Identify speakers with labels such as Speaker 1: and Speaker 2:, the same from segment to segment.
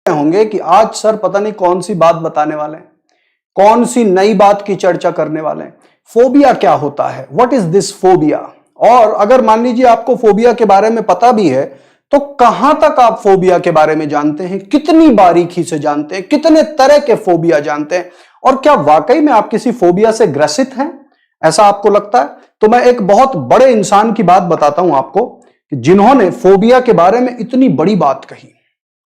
Speaker 1: होंगे कि आज सर पता नहीं कौन सी बात बताने वाले हैं, कौन सी नई बात की चर्चा करने वाले हैं। फोबिया क्या होता है, व्हाट इज दिस फोबिया। और अगर मान लीजिए आपको फोबिया के बारे में पता भी है तो कहां तक आप फोबिया के बारे में जानते हैं, कितनी बारीकी से जानते हैं, कितने तरह के फोबिया जानते हैं, और क्या वाकई में आप किसी फोबिया से ग्रसित हैं, ऐसा आपको लगता है। तो मैं एक बहुत बड़े इंसान की बात बताता हूं आपको कि जिन्होंने फोबिया के बारे में इतनी बड़ी बात कही।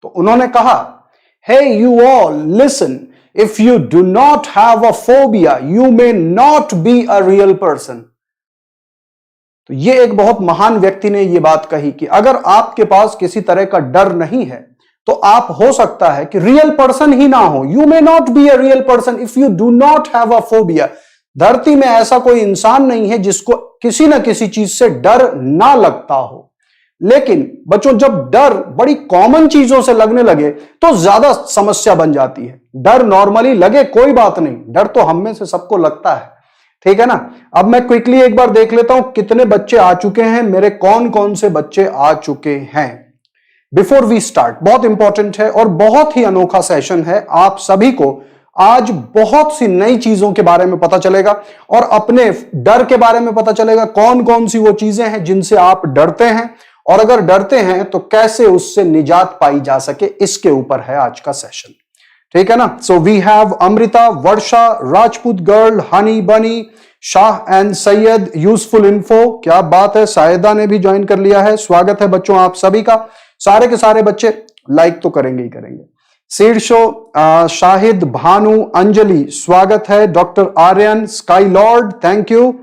Speaker 1: तो उन्होंने कहा, hey you all listen, if you do not have a phobia you may not be a real person. तो ये एक बहुत महान व्यक्ति ने यह बात कही कि अगर आपके पास किसी तरह का डर नहीं है तो आप हो सकता है कि रियल पर्सन ही ना हो। You may not be a real person if you do not have a phobia. धरती में ऐसा कोई इंसान नहीं है जिसको किसी ना किसी चीज से डर ना लगता हो। लेकिन बच्चों, जब डर बड़ी कॉमन चीजों से लगने लगे तो ज्यादा समस्या बन जाती है। डर नॉर्मली लगे कोई बात नहीं, डर तो हम में से सबको लगता है, ठीक है ना। अब मैं क्विकली एक बार देख लेता हूं कितने बच्चे आ चुके हैं, मेरे कौन कौन से बच्चे आ चुके हैं बिफोर वी स्टार्ट। बहुत इंपॉर्टेंट है और बहुत ही अनोखा सेशन है। आप सभी को आज बहुत सी नई चीजों के बारे में पता चलेगा और अपने डर के बारे में पता चलेगा, कौन कौन सी वो चीजें हैं जिनसे आप डरते हैं, और अगर डरते हैं तो कैसे उससे निजात पाई जा सके, इसके ऊपर है आज का सेशन, ठीक है ना। So we have Amrita, Varsha, Rajput girl, honey bunny, Shah and Syed, useful info, क्या बात है। सायदा ने भी ज्वाइन कर लिया है। स्वागत है बच्चों आप सभी का। सारे के सारे बच्चे लाइक तो करेंगे ही करेंगे। शीर्षो, शाहिद, भानु, अंजलि, स्वागत है। Doctor Aryan, sky lord, thank you.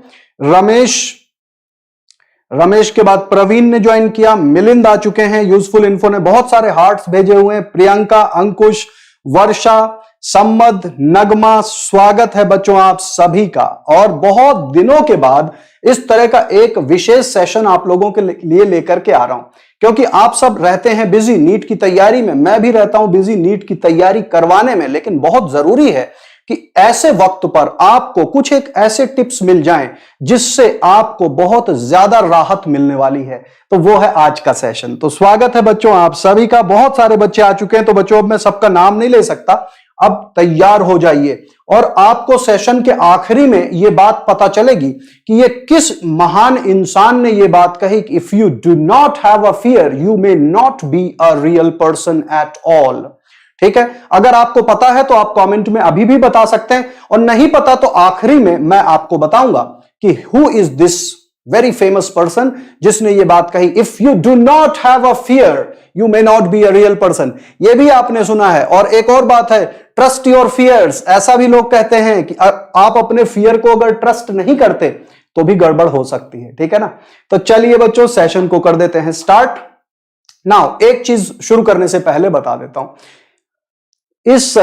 Speaker 1: Ramesh के बाद प्रवीण ने ज्वाइन किया। मिलिंद आ चुके हैं। यूजफुल इन्फो ने बहुत सारे हार्ट्स भेजे हुए हैं। प्रियंका, अंकुश, वर्षा, सम्मद, नगमा, स्वागत है बच्चों आप सभी का। और बहुत दिनों के बाद इस तरह का एक विशेष सेशन आप लोगों के लिए लेकर के आ रहा हूं, क्योंकि आप सब रहते हैं बिजी नीट की तैयारी में, मैं भी रहता हूं बिजी नीट की तैयारी करवाने में। लेकिन बहुत जरूरी है कि ऐसे वक्त पर आपको कुछ एक ऐसे टिप्स मिल जाएं जिससे आपको बहुत ज्यादा राहत मिलने वाली है। तो वो है आज का सेशन। तो स्वागत है बच्चों आप सभी का। बहुत सारे बच्चे आ चुके हैं। तो बच्चों, अब मैं सबका नाम नहीं ले सकता, अब तैयार हो जाइए। और आपको सेशन के आखिरी में यह बात पता चलेगी कि ये किस महान इंसान ने यह बात कही कि if you do not have a fear you may not be a real person at all, ठीक है। अगर आपको पता है तो आप कमेंट में अभी भी बता सकते हैं, और नहीं पता तो आखिरी में मैं आपको बताऊंगा कि who is this very famous person जिसने यह बात कही, if you do not have a fear you may not be a real person. यह भी आपने सुना है। और एक और बात है, ट्रस्ट योर फियर्स। ऐसा भी लोग कहते हैं कि आप अपने फियर को अगर ट्रस्ट नहीं करते तो भी गड़बड़ हो सकती है, ठीक है ना। तो चलिए बच्चों, सेशन को कर देते हैं स्टार्ट। नाउ एक चीज शुरू करने से पहले बता देता हूं, इस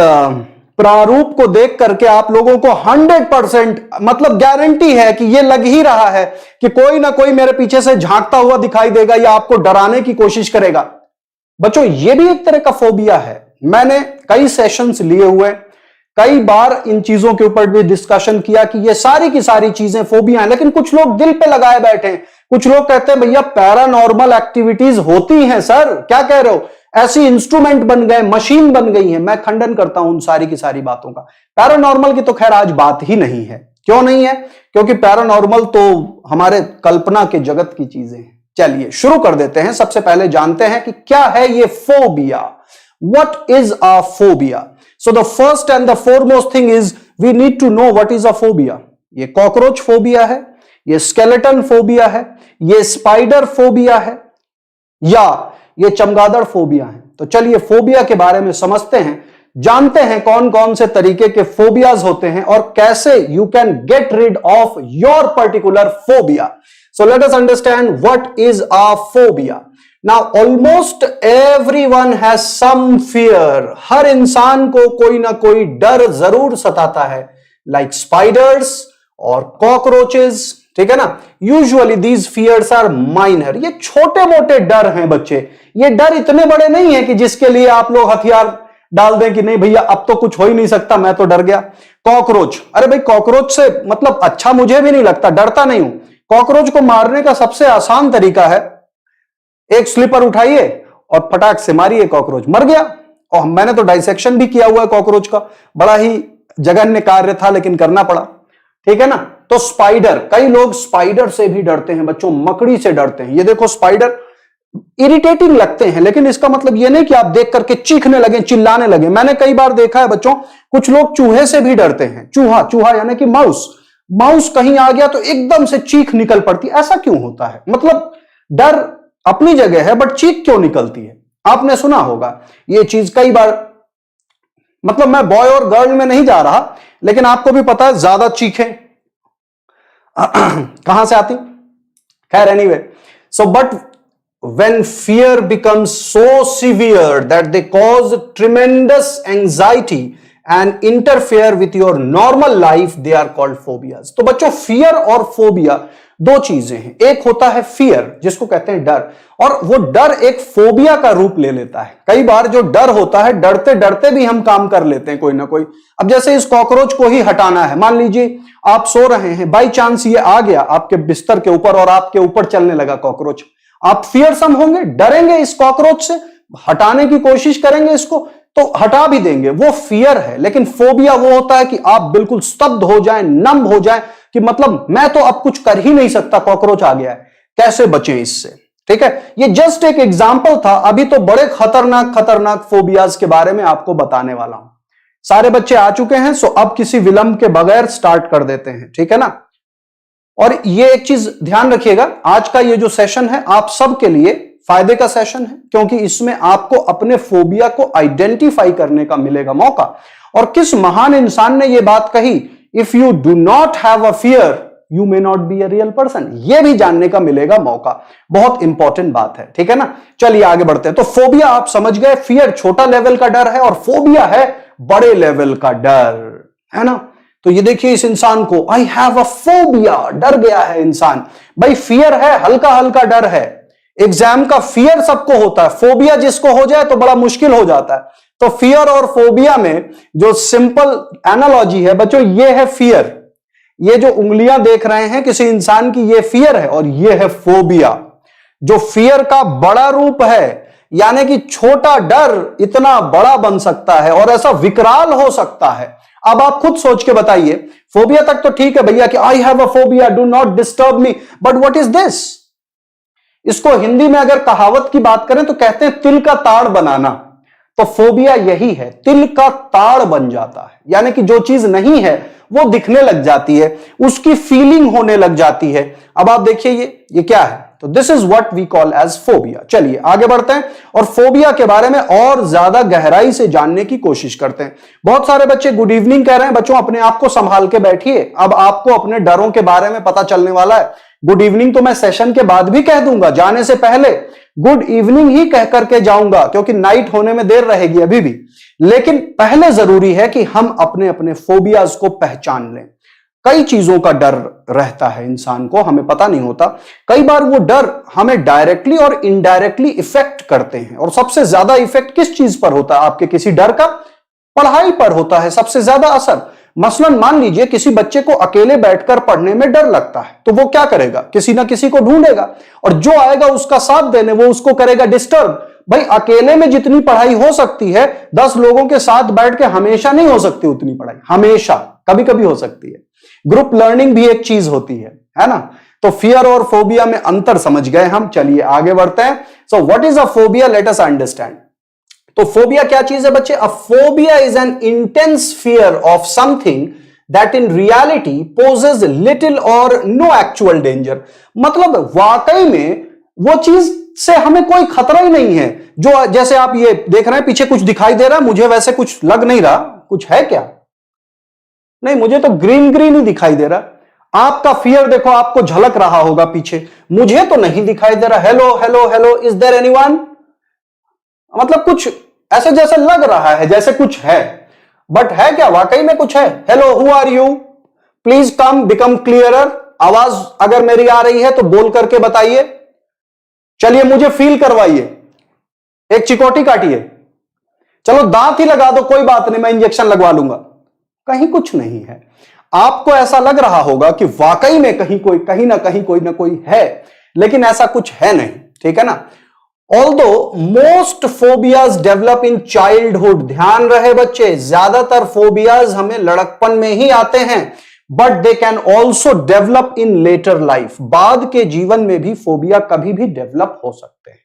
Speaker 1: प्रारूप को देख करके आप लोगों को 100% मतलब गारंटी है कि यह लग ही रहा है कि कोई ना कोई मेरे पीछे से झांकता हुआ दिखाई देगा या आपको डराने की कोशिश करेगा। बच्चों, यह भी एक तरह का फोबिया है। मैंने कई सेशंस लिए हुए, कई बार इन चीजों के ऊपर भी डिस्कशन किया कि ये सारी की सारी चीजें फोबिया हैं। लेकिन कुछ लोग दिल पे लगाए बैठे हैं। कुछ लोग कहते हैं भैया पैरानॉर्मल एक्टिविटीज होती हैं सर, क्या कह रहे हो, ऐसी इंस्ट्रूमेंट बन गए, मशीन बन गई है। मैं खंडन करता हूं उन सारी की सारी बातों का। पैरानॉर्मल की तो खैर आज बात ही नहीं है। क्यों नहीं है? क्योंकि पैरानॉर्मल तो हमारे कल्पना के जगत की चीजें हैं। चलिए शुरू कर देते हैं। सबसे पहले जानते हैं कि क्या है ये phobia. What is a phobia? So the first and the foremost thing is we need to know what is a phobia. ये कॉकरोच फोबिया है, ये स्केलेटन फोबिया है, ये स्पाइडर फोबिया है, या ये चमगादड़ फोबिया है। तो चलिए फोबिया के बारे में समझते हैं, जानते हैं कौन कौन से तरीके के फोबियाज होते हैं और कैसे you can get rid of your particular phobia. So let us understand what is a phobia. Now almost everyone has some fear. हर इंसान को कोई ना कोई डर जरूर सताता है, लाइक स्पाइडर्स और कॉकरोचेस, ठीक है ना। Usually these fears are minor. ये छोटे मोटे डर हैं बच्चे। ये डर इतने बड़े नहीं है कि जिसके लिए आप लोग हथियार डाल दें कि नहीं भैया अब तो कुछ हो ही नहीं सकता, मैं तो डर गया। कॉकरोच, अरे भाई कॉकरोच से मतलब अच्छा मुझे भी नहीं लगता, डरता नहीं हूं। कॉकरोच को मारने का सबसे आसान तरीका है, एक स्लीपर उठाइए और फटाक से मारिए, कॉकरोच मर गया। और मैंने तो डाइसेक्शन भी किया हुआ है कॉकरोच का, बड़ा ही जघन्य कार्य था लेकिन करना पड़ा, ठीक है ना। तो स्पाइडर, कई लोग स्पाइडर से भी डरते हैं बच्चों, मकड़ी से डरते हैं। ये देखो स्पाइडर इरिटेटिंग लगते हैं, लेकिन इसका मतलब ये नहीं कि आप देख करके चीखने लगे, चिल्लाने लगे। मैंने कई बार देखा है बच्चों, कुछ लोग चूहे से भी डरते हैं। चूहा, चूहा यानी कि माउस, माउस कहीं आ गया तो एकदम से चीख निकल पड़ती। ऐसा क्यों होता है? मतलब डर अपनी जगह है, बट चीख क्यों निकलती है? आपने सुना होगा ये चीज कई बार। मतलब मैं बॉय और गर्ल में नहीं जा रहा, लेकिन आपको भी पता है ज्यादा चीखें कहां से आती। खैर anyway, so but when fear becomes so severe that they cause tremendous anxiety and interfere with your normal life, they are called phobias. तो बच्चों fear और phobia दो चीजें हैं। एक होता है fear जिसको कहते हैं डर, और वो डर एक फोबिया का रूप ले लेता है। कई बार जो डर होता है, डरते डरते भी हम काम कर लेते हैं कोई ना कोई। अब जैसे इस कॉकरोच को ही हटाना है, मान लीजिए आप सो रहे हैं, बाई चांस ये आ गया आपके बिस्तर के ऊपर और आपके ऊपर चलने लगा कॉकरोच, आप फियरसम होंगे, डरेंगे इस कॉकरोच से, हटाने की कोशिश करेंगे इसको तो हटा भी देंगे, वो फियर है। लेकिन फोबिया वो होता है कि आप बिल्कुल स्तब्ध हो जाएं, नम हो जाएं, कि मतलब मैं तो अब कुछ कर ही नहीं सकता, कॉकरोच आ गया है, कैसे बचें इससे। ठीक है, ये जस्ट एक एग्जाम्पल था। अभी तो बड़े खतरनाक खतरनाक फोबियाज के बारे में आपको बताने वाला हूं। सारे बच्चे आ चुके हैं, सो अब किसी विलंब के बगैर स्टार्ट कर देते हैं, ठीक है ना। और ये एक चीज ध्यान रखिएगा, आज का ये जो सेशन है आप सबके लिए फायदे का सेशन है, क्योंकि इसमें आपको अपने फोबिया को आइडेंटिफाई करने का मिलेगा मौका। और किस महान इंसान ने ये बात कही, if you do not have a fear you may not be a real person, ये भी जानने का मिलेगा मौका। बहुत इंपॉर्टेंट बात है, ठीक है ना। चलिए आगे बढ़ते हैं। तो फोबिया आप समझ गए, फियर छोटा लेवल का डर है और फोबिया है बड़े लेवल का डर, है ना। तो ये देखिए इस इंसान को, आई हैव अ फोबिया, डर गया है इंसान। भाई फियर है, हल्का हल्का डर है। एग्जाम का फियर सबको होता है, फोबिया जिसको हो जाए तो बड़ा मुश्किल हो जाता है। तो फियर और फोबिया में जो सिंपल एनालॉजी है बच्चों, ये है फियर। ये जो उंगलियां देख रहे हैं किसी इंसान की, ये फियर है, और ये है फोबिया, जो फियर का बड़ा रूप है। यानी कि छोटा डर इतना बड़ा बन सकता है और ऐसा विकराल हो सकता है। अब आप खुद सोच के बताइए, फोबिया तक तो ठीक है भैया कि I have a phobia, do not disturb me, but what is this? इसको हिंदी में अगर कहावत की बात करें तो कहते हैं तिल का ताड़ बनाना। तो फोबिया यही है, तिल का ताड़ बन जाता है। यानी कि जो चीज नहीं है वो दिखने लग जाती है, उसकी फीलिंग होने लग जाती है। अब आप देखिए ये क्या है, तो this is what we call as phobia. चलिए आगे बढ़ते हैं और फोबिया के बारे में और ज्यादा गहराई से जानने की कोशिश करते हैं। बहुत सारे बच्चे गुड इवनिंग कह रहे हैं। बच्चों अपने आप को संभाल के बैठिए, अब आपको अपने डरों के बारे में पता चलने वाला है। गुड इवनिंग तो मैं सेशन के बाद भी कह दूंगा, जाने से पहले गुड इवनिंग ही कह करके जाऊंगा, क्योंकि नाइट होने में देर रहेगी अभी भी। लेकिन पहले जरूरी है कि हम अपने अपने फोबियाज को पहचान लें। कई चीजों का डर रहता है इंसान को, हमें पता नहीं होता। कई बार वो डर हमें डायरेक्टली और इनडायरेक्टली इफेक्ट करते हैं। और सबसे ज्यादा इफेक्ट किस चीज पर होता है आपके किसी डर का? पढ़ाई पर होता है सबसे ज्यादा असर। मसलन मान लीजिए किसी बच्चे को अकेले बैठकर पढ़ने में डर लगता है, तो वो क्या करेगा? किसी ना किसी को ढूंढेगा, और जो आएगा उसका साथ देने वो उसको करेगा डिस्टर्ब। भाई अकेले में जितनी पढ़ाई हो सकती है, 10 लोगों के साथ बैठ के हमेशा नहीं हो सकती उतनी पढ़ाई, हमेशा, कभी कभी हो सकती है। ग्रुप लर्निंग भी एक चीज होती है ना। तो फियर और फोबिया में अंतर समझ गए हम। चलिए आगे बढ़ते हैं। So what is a phobia, let us understand. तो फोबिया क्या चीज है बच्चे? A phobia is an intense fear of something that in reality poses little और नो एक्चुअल डेंजर। मतलब वाकई में वो चीज से हमें कोई खतरा ही नहीं है। जो जैसे आप ये देख रहे हैं पीछे कुछ दिखाई दे रहा है, मुझे वैसे कुछ लग नहीं रहा। कुछ है क्या? नहीं, मुझे तो ग्रीन ग्रीन ही दिखाई दे रहा। आपका फियर देखो, आपको झलक रहा होगा पीछे, मुझे तो नहीं दिखाई दे रहा। Hello hello hello, is there anyone? मतलब कुछ ऐसे जैसे लग रहा है जैसे कुछ है, बट है क्या? वाकई में कुछ है? Hello, who are you? Please come become clearer. आवाज अगर मेरी आ रही है तो बोल करके बताइए। चलिए मुझे फील करवाइए, एक चिकोटी काटिए। चलो दांत ही लगा दो, कोई बात नहीं, मैं इंजेक्शन लगवा लूंगा। कहीं कुछ नहीं है। आपको ऐसा लग रहा होगा कि वाकई में कहीं ना कहीं कोई है, लेकिन ऐसा कुछ है नहीं, ठीक है ना। Although most phobias develop in childhood, ध्यान रहे बच्चे, ज्यादातर फोबियाज हमें लड़कपन में ही आते हैं, but they can also develop in later life, बाद के जीवन में भी फोबिया कभी भी डेवलप हो सकते हैं,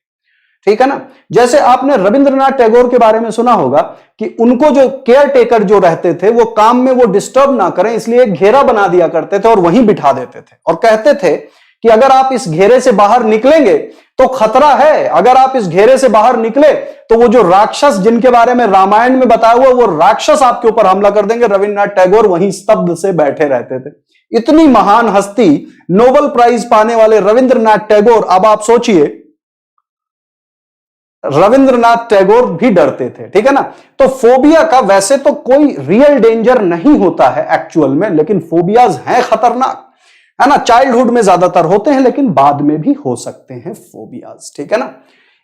Speaker 1: ठीक है ना। जैसे आपने रविंद्रनाथ टैगोर के बारे में सुना होगा कि उनको जो केयर टेकर जो रहते थे वो काम में वो डिस्टर्ब ना करें, इसलिए एक घेरा बना दिया करते थे और वहीं बिठा देते थे और कहते थे कि अगर आप इस घेरे से बाहर निकलेंगे तो खतरा है, अगर आप इस घेरे से बाहर निकले तो वो जो राक्षस जिनके बारे में रामायण में बताया हुआ वो राक्षस आपके ऊपर हमला कर देंगे। रविंद्रनाथ टैगोर वहीं स्तब्ध से बैठे रहते थे। इतनी महान हस्ती, नोबेल प्राइज पाने वाले रविंद्रनाथ टैगोर, अब आप सोचिए रविंद्रनाथ टैगोर भी डरते थे, ठीक है ना। तो फोबिया का वैसे तो कोई रियल डेंजर नहीं होता है एक्चुअल में, लेकिन फोबियाज हैं खतरनाक, है ना। चाइल्डहुड में ज्यादातर होते हैं लेकिन बाद में भी हो सकते हैं फोबियाज, ठीक है ना।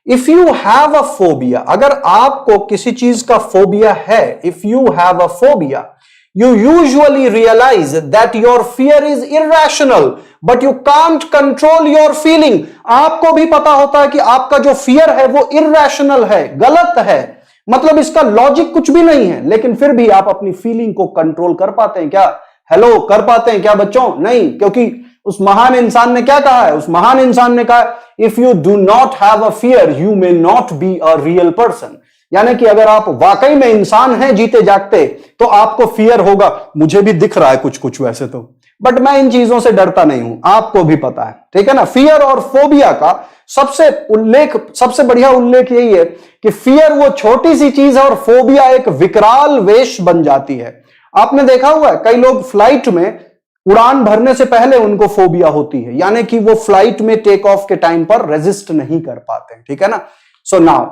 Speaker 1: If you have a phobia, अगर आपको किसी चीज का फोबिया है, if you have a phobia, you usually realize that your fear is irrational but you can't control your feeling। आपको भी पता होता है कि आपका जो फियर है वो irrational है, गलत है, मतलब इसका लॉजिक कुछ भी नहीं है, लेकिन फिर भी आप अपनी फीलिंग को कंट्रोल कर पाते हैं क्या? हेलो, कर पाते हैं क्या बच्चों? नहीं, क्योंकि उस महान इंसान ने क्या कहा है? उस महान इंसान ने कहा if you do not have a fear you may not be a real person, यानी कि अगर आप वाकई में इंसान हैं जीते जागते तो आपको फियर होगा। मुझे भी दिख रहा है कुछ कुछ वैसे तो, बट मैं इन चीजों से डरता नहीं हूं, आपको भी पता है, ठीक है ना। फियर और फोबिया का सबसे बढ़िया उल्लेख यही है कि फियर वो छोटी सी चीज है और फोबिया एक विकराल वेश बन जाती है। आपने देखा हुआ है कई लोग फ्लाइट में उड़ान भरने से पहले उनको फोबिया होती है, यानी कि वो फ्लाइट में टेक ऑफ के टाइम पर रेजिस्ट नहीं कर पाते, ठीक है ना। So now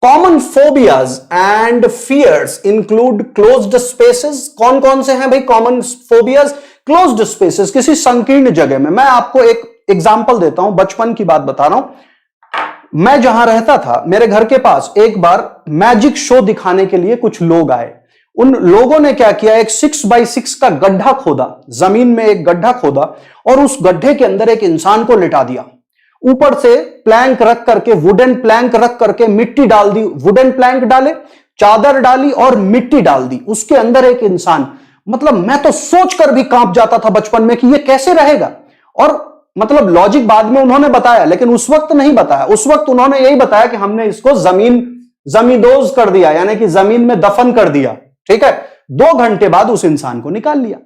Speaker 1: common phobias and fears include closed spaces. कौन कौन से हैं भाई कॉमन फोबियाज? क्लोज्ड स्पेसेस, किसी संकीर्ण जगह में। मैं आपको एक एग्जांपल देता हूं, बचपन की बात बता रहा हूं। मैं जहां रहता था मेरे घर के पास एक बार मैजिक शो दिखाने के लिए कुछ लोग आए। उन लोगों ने क्या किया, एक 6x6 का गड्ढा खोदा, जमीन में एक गड्ढा खोदा और उस गड्ढे के अंदर एक इंसान को लिटा दिया। ऊपर से प्लैंक रख करके, वुडन प्लैंक रख करके मिट्टी डाल दी, वुडन प्लैंक डाले, चादर डाली और मिट्टी डाल दी, उसके अंदर एक इंसान। मतलब मैं तो सोचकर भी कांप जाता था बचपन में कि ये कैसे रहेगा। और मतलब लॉजिक बाद में उन्होंने बताया, लेकिन उस वक्त नहीं बताया। उस वक्त उन्होंने यही बताया कि हमने इसको जमींदोज कर दिया, यानी कि जमीन में दफन कर दिया, ठीक है। 2 घंटे बाद उस इंसान को निकाल लिया।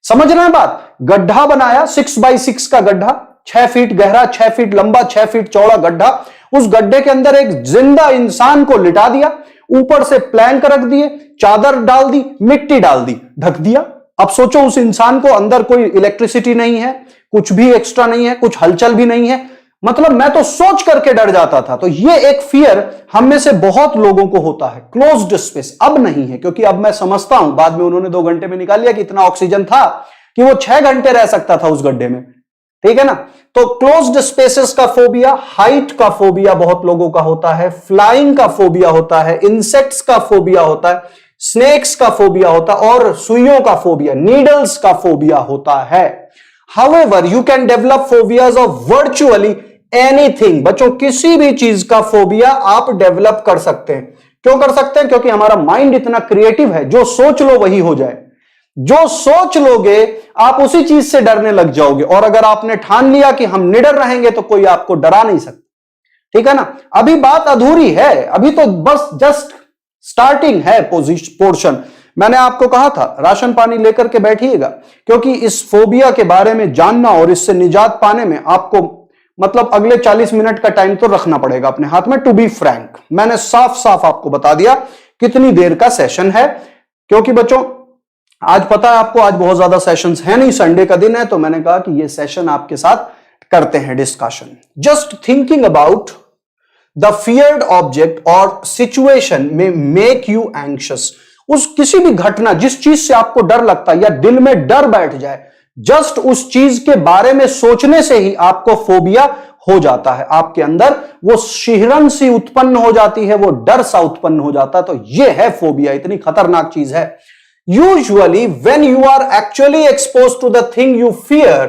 Speaker 1: समझ रहे हैं बात? गड्ढा बनाया, 6x6 का गड्ढा, 6 फीट गहरा, 6 फीट लंबा, 6 फीट चौड़ा गड्ढा। उस गड्ढे के अंदर एक जिंदा इंसान को लिटा दिया, ऊपर से प्लैंक रख दिए, चादर डाल दी, मिट्टी डाल दी, ढक दिया। अब सोचो उस इंसान को अंदर कोई इलेक्ट्रिसिटी नहीं है, कुछ भी एक्स्ट्रा नहीं है, कुछ हलचल भी नहीं है। मतलब मैं तो सोच करके डर जाता था। तो ये एक फियर हम में से बहुत लोगों को होता है, क्लोज्ड स्पेस। अब नहीं है, क्योंकि अब मैं समझता हूं, बाद में उन्होंने 2 घंटे में निकाल लिया कि इतना ऑक्सीजन था कि वो 6 घंटे रह सकता था उस गड्ढे में, ठीक है ना। तो क्लोज्ड स्पेसेस का फोबिया, हाइट का फोबिया बहुत लोगों का होता है, फ्लाइंग का फोबिया होता है, इंसेक्ट्स का फोबिया होता है, स्नेक्स का फोबिया होता है और सुइयों का फोबिया, नीडल्स का फोबिया होता है। However you can develop phobias of virtually anything. बच्चों, किसी भी चीज का फोबिया आप डेवलप कर सकते हैं। क्यों कर सकते हैं? क्योंकि हमारा माइंड इतना क्रिएटिव है, जो सोच लो वही हो जाए। जो सोच लोगे आप उसी चीज से डरने लग जाओगे। और अगर आपने ठान लिया कि हम निडर रहेंगे तो कोई आपको डरा नहीं सकता, ठीक है ना। अभी बात अधूरी है, अभी तो बस जस्ट स्टार्टिंग है पोर्शन। मैंने आपको कहा था राशन पानी लेकर के बैठिएगा, क्योंकि इस फोबिया के बारे में जानना और इससे निजात पाने में आपको मतलब अगले 40 मिनट का टाइम तो रखना पड़ेगा अपने हाथ में। टू बी फ्रैंक, मैंने साफ साफ आपको बता दिया कितनी देर का सेशन है, क्योंकि बच्चों आज पता है आपको, आज बहुत ज्यादा सेशंस है नहीं, संडे का दिन है, तो मैंने कहा कि ये सेशन आपके साथ करते हैं discussion. Just thinking about the feared object और सिचुएशन में मेक यू एंग्शियस। उस किसी भी घटना, जिस चीज से आपको डर लगता है या दिल में डर बैठ जाए, जस्ट उस चीज के बारे में सोचने से ही आपको फोबिया हो जाता है। आपके अंदर वो शिहरन सी उत्पन्न हो जाती है, वो डर सा उत्पन्न हो जाता है। तो ये है फोबिया, इतनी खतरनाक चीज है। Usually when you are actually exposed to the thing you fear,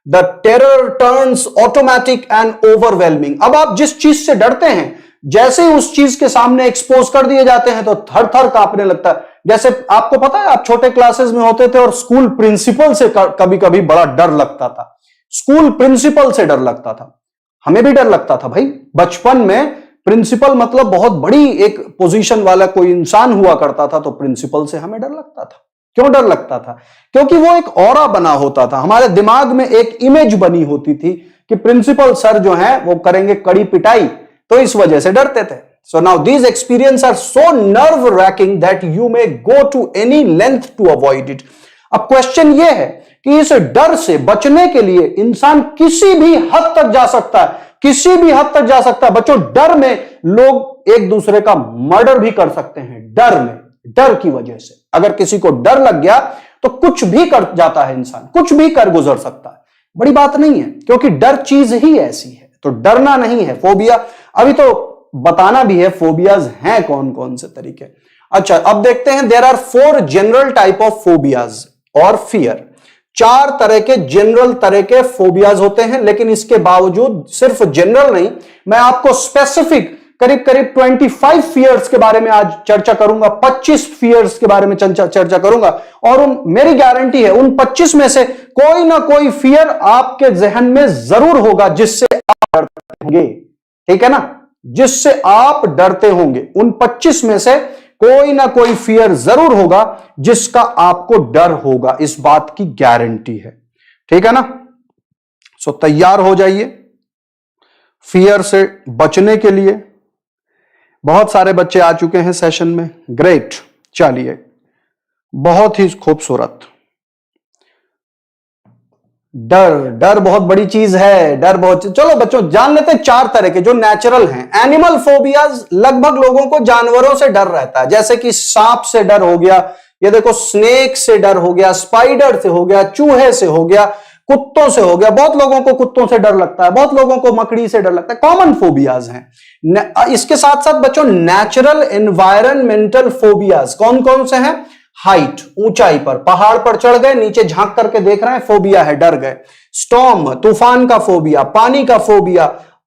Speaker 1: the terror turns automatic and overwhelming. अब आप जिस चीज से डरते हैं, जैसे ही उस चीज के सामने एक्सपोज कर दिए जाते हैं तो थर थर कांपने लगता है। जैसे आपको पता है, आप छोटे क्लासेस में होते थे और स्कूल प्रिंसिपल से कभी कभी बड़ा डर लगता था। स्कूल प्रिंसिपल से डर लगता था, हमें भी डर लगता था भाई। बचपन में प्रिंसिपल मतलब बहुत बड़ी एक पोजीशन वाला कोई इंसान हुआ करता था, तो प्रिंसिपल से हमें डर लगता था। क्यों डर लगता था? क्योंकि वो एक ऑरा बना होता था, हमारे दिमाग में एक इमेज बनी होती थी कि प्रिंसिपल सर जो हैं वो करेंगे कड़ी पिटाई, तो इस वजह से डरते थे। So now these experience are so nerve racking that you may go to any length to avoid it. अब क्वेश्चन ये है कि इस डर से बचने के लिए इंसान किसी भी हद तक जा सकता है, किसी भी हद तक जा सकता है। बच्चों, डर में लोग एक दूसरे का मर्डर भी कर सकते हैं। डर में, डर की वजह से अगर किसी को डर लग गया तो कुछ भी कर जाता है इंसान, कुछ भी कर गुजर सकता है। बड़ी बात नहीं है, क्योंकि डर चीज ही ऐसी है, तो डरना नहीं है। फोबिया अभी तो बताना भी है फोबियाज हैं कौन कौन से तरीके। अच्छा, अब देखते हैं there are 4 general type of phobias और फियर। 4 तरह के जनरल तरह के फोबियाज होते हैं, लेकिन इसके बावजूद सिर्फ जनरल नहीं, मैं आपको स्पेसिफिक करीब करीब 25 फियर्स के बारे में आज चर्चा करूंगा, 25 फियर्स के बारे में चर्चा करूंगा। और मेरी गारंटी है उन 25 में से कोई ना कोई फियर आपके जहन में जरूर होगा जिससे आप डरते होंगे। ठीक है ना? जिससे आप डरते होंगे, उन 25 में से कोई ना कोई फियर जरूर होगा जिसका आपको डर होगा, इस बात की गारंटी है। ठीक है ना? सो तैयार हो जाइए फियर से बचने के लिए। बहुत सारे बच्चे आ चुके हैं सेशन में, ग्रेट। चलिए, बहुत ही खूबसूरत। डर, डर बहुत बड़ी चीज है, डर बहुत। चलो बच्चों, जान लेते हैं 4 तरह के जो नेचुरल हैं। एनिमल फोबियाज, लगभग लोगों को जानवरों से डर रहता है, जैसे कि सांप से डर हो गया, ये देखो स्नेक से डर हो गया, स्पाइडर से हो गया, चूहे से हो गया, कुत्तों से हो गया। बहुत लोगों को कुत्तों से डर लगता है, बहुत लोगों को मकड़ी से डर लगता है। कॉमन फोबियाज हैं। इसके साथ साथ बच्चों नेचुरल एनवायरमेंटल फोबियाज कौन कौन से हैं? हाइट, ऊंचाई पर, पहाड़ पर चढ़ गए, नीचे झांक करके देख रहे हैं, फोबिया है, डर गए। स्टॉर्म, तूफान का फोबिया, पानी का phobia,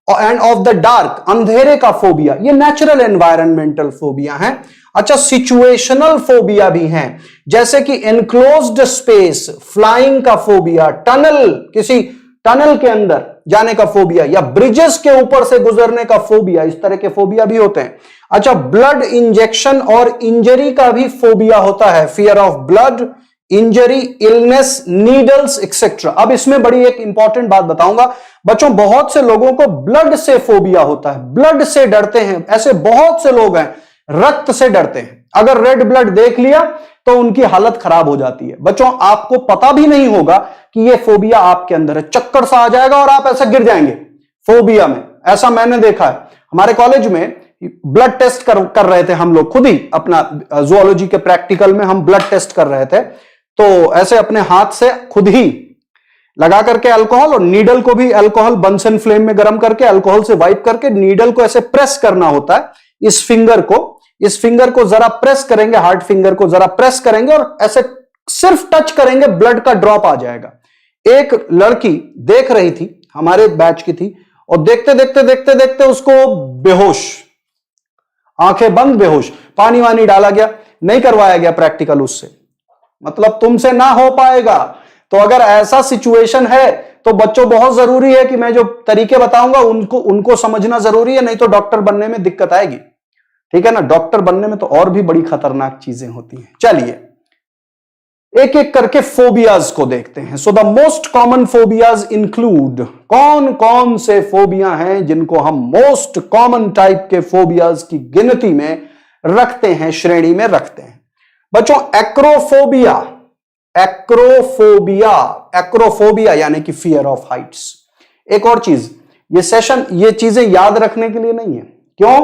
Speaker 1: end of the dark, अंधेरे का फोबिया, ये नेचुरल एनवायरमेंटल फोबिया हैं। अच्छा, सिचुएशनल फोबिया भी हैं, जैसे कि एनक्लोज्ड स्पेस, फ्लाइंग का फोबिया, टनल, किसी टनल के अंदर जाने का फोबिया, या ब्रिजेस के ऊपर से गुजरने का फोबिया, इस तरह के फोबिया भी होते हैं। अच्छा, ब्लड इंजेक्शन और इंजरी का भी फोबिया होता है, fear of blood, injury, illness, needles etcetera. अब इसमें बड़ी एक इंपॉर्टेंट बात बताऊंगा बच्चों, बहुत से लोगों को ब्लड से फोबिया होता है, ब्लड से डरते हैं। ऐसे बहुत से लोग हैं, रक्त से डरते हैं। अगर रेड ब्लड देख लिया तो उनकी हालत खराब हो जाती है। बच्चों, आपको पता भी नहीं होगा कि यह फोबिया आपके अंदर है, चक्कर सा आ जाएगा और आप ऐसे गिर जाएंगे फोबिया में। ऐसा मैंने देखा है। हमारे कॉलेज में ब्लड टेस्ट कर रहे थे हम लोग, खुद ही अपना जूलॉजी के प्रैक्टिकल में हम ब्लड टेस्ट कर रहे थे, तो ऐसे अपने हाथ से खुद ही लगा करके अल्कोहल, और नीडल को भी अल्कोहल बंसन फ्लेम में गर्म करके अल्कोहल से वाइप करके नीडल को ऐसे प्रेस करना होता है। इस फिंगर को जरा प्रेस करेंगे, हार्ड फिंगर को जरा प्रेस करेंगे और ऐसे सिर्फ टच करेंगे, ब्लड का ड्रॉप आ जाएगा। एक लड़की देख रही थी, हमारे बैच की थी, और देखते देखते देखते देखते उसको बेहोश, आंखें बंद, बेहोश। पानी वानी डाला गया, नहीं करवाया गया प्रैक्टिकल उससे, मतलब तुमसे ना हो पाएगा। तो अगर ऐसा सिचुएशन है तो बच्चों बहुत जरूरी है कि मैं जो तरीके बताऊंगा उनको समझना जरूरी है, नहीं तो डॉक्टर बनने में दिक्कत आएगी। ठीक है ना? डॉक्टर बनने में तो और भी बड़ी खतरनाक चीजें होती हैं। चलिए एक एक करके फोबियाज को देखते हैं। So the most common phobias include, कौन कौन से फोबिया हैं जिनको हम मोस्ट कॉमन टाइप के फोबियाज की गिनती में रखते हैं, श्रेणी में रखते हैं। बच्चों, एक्रोफोबिया, एक्रोफोबिया यानी कि फियर ऑफ हाइट्स। एक और चीज, ये चीजें याद रखने के लिए नहीं है। क्यों?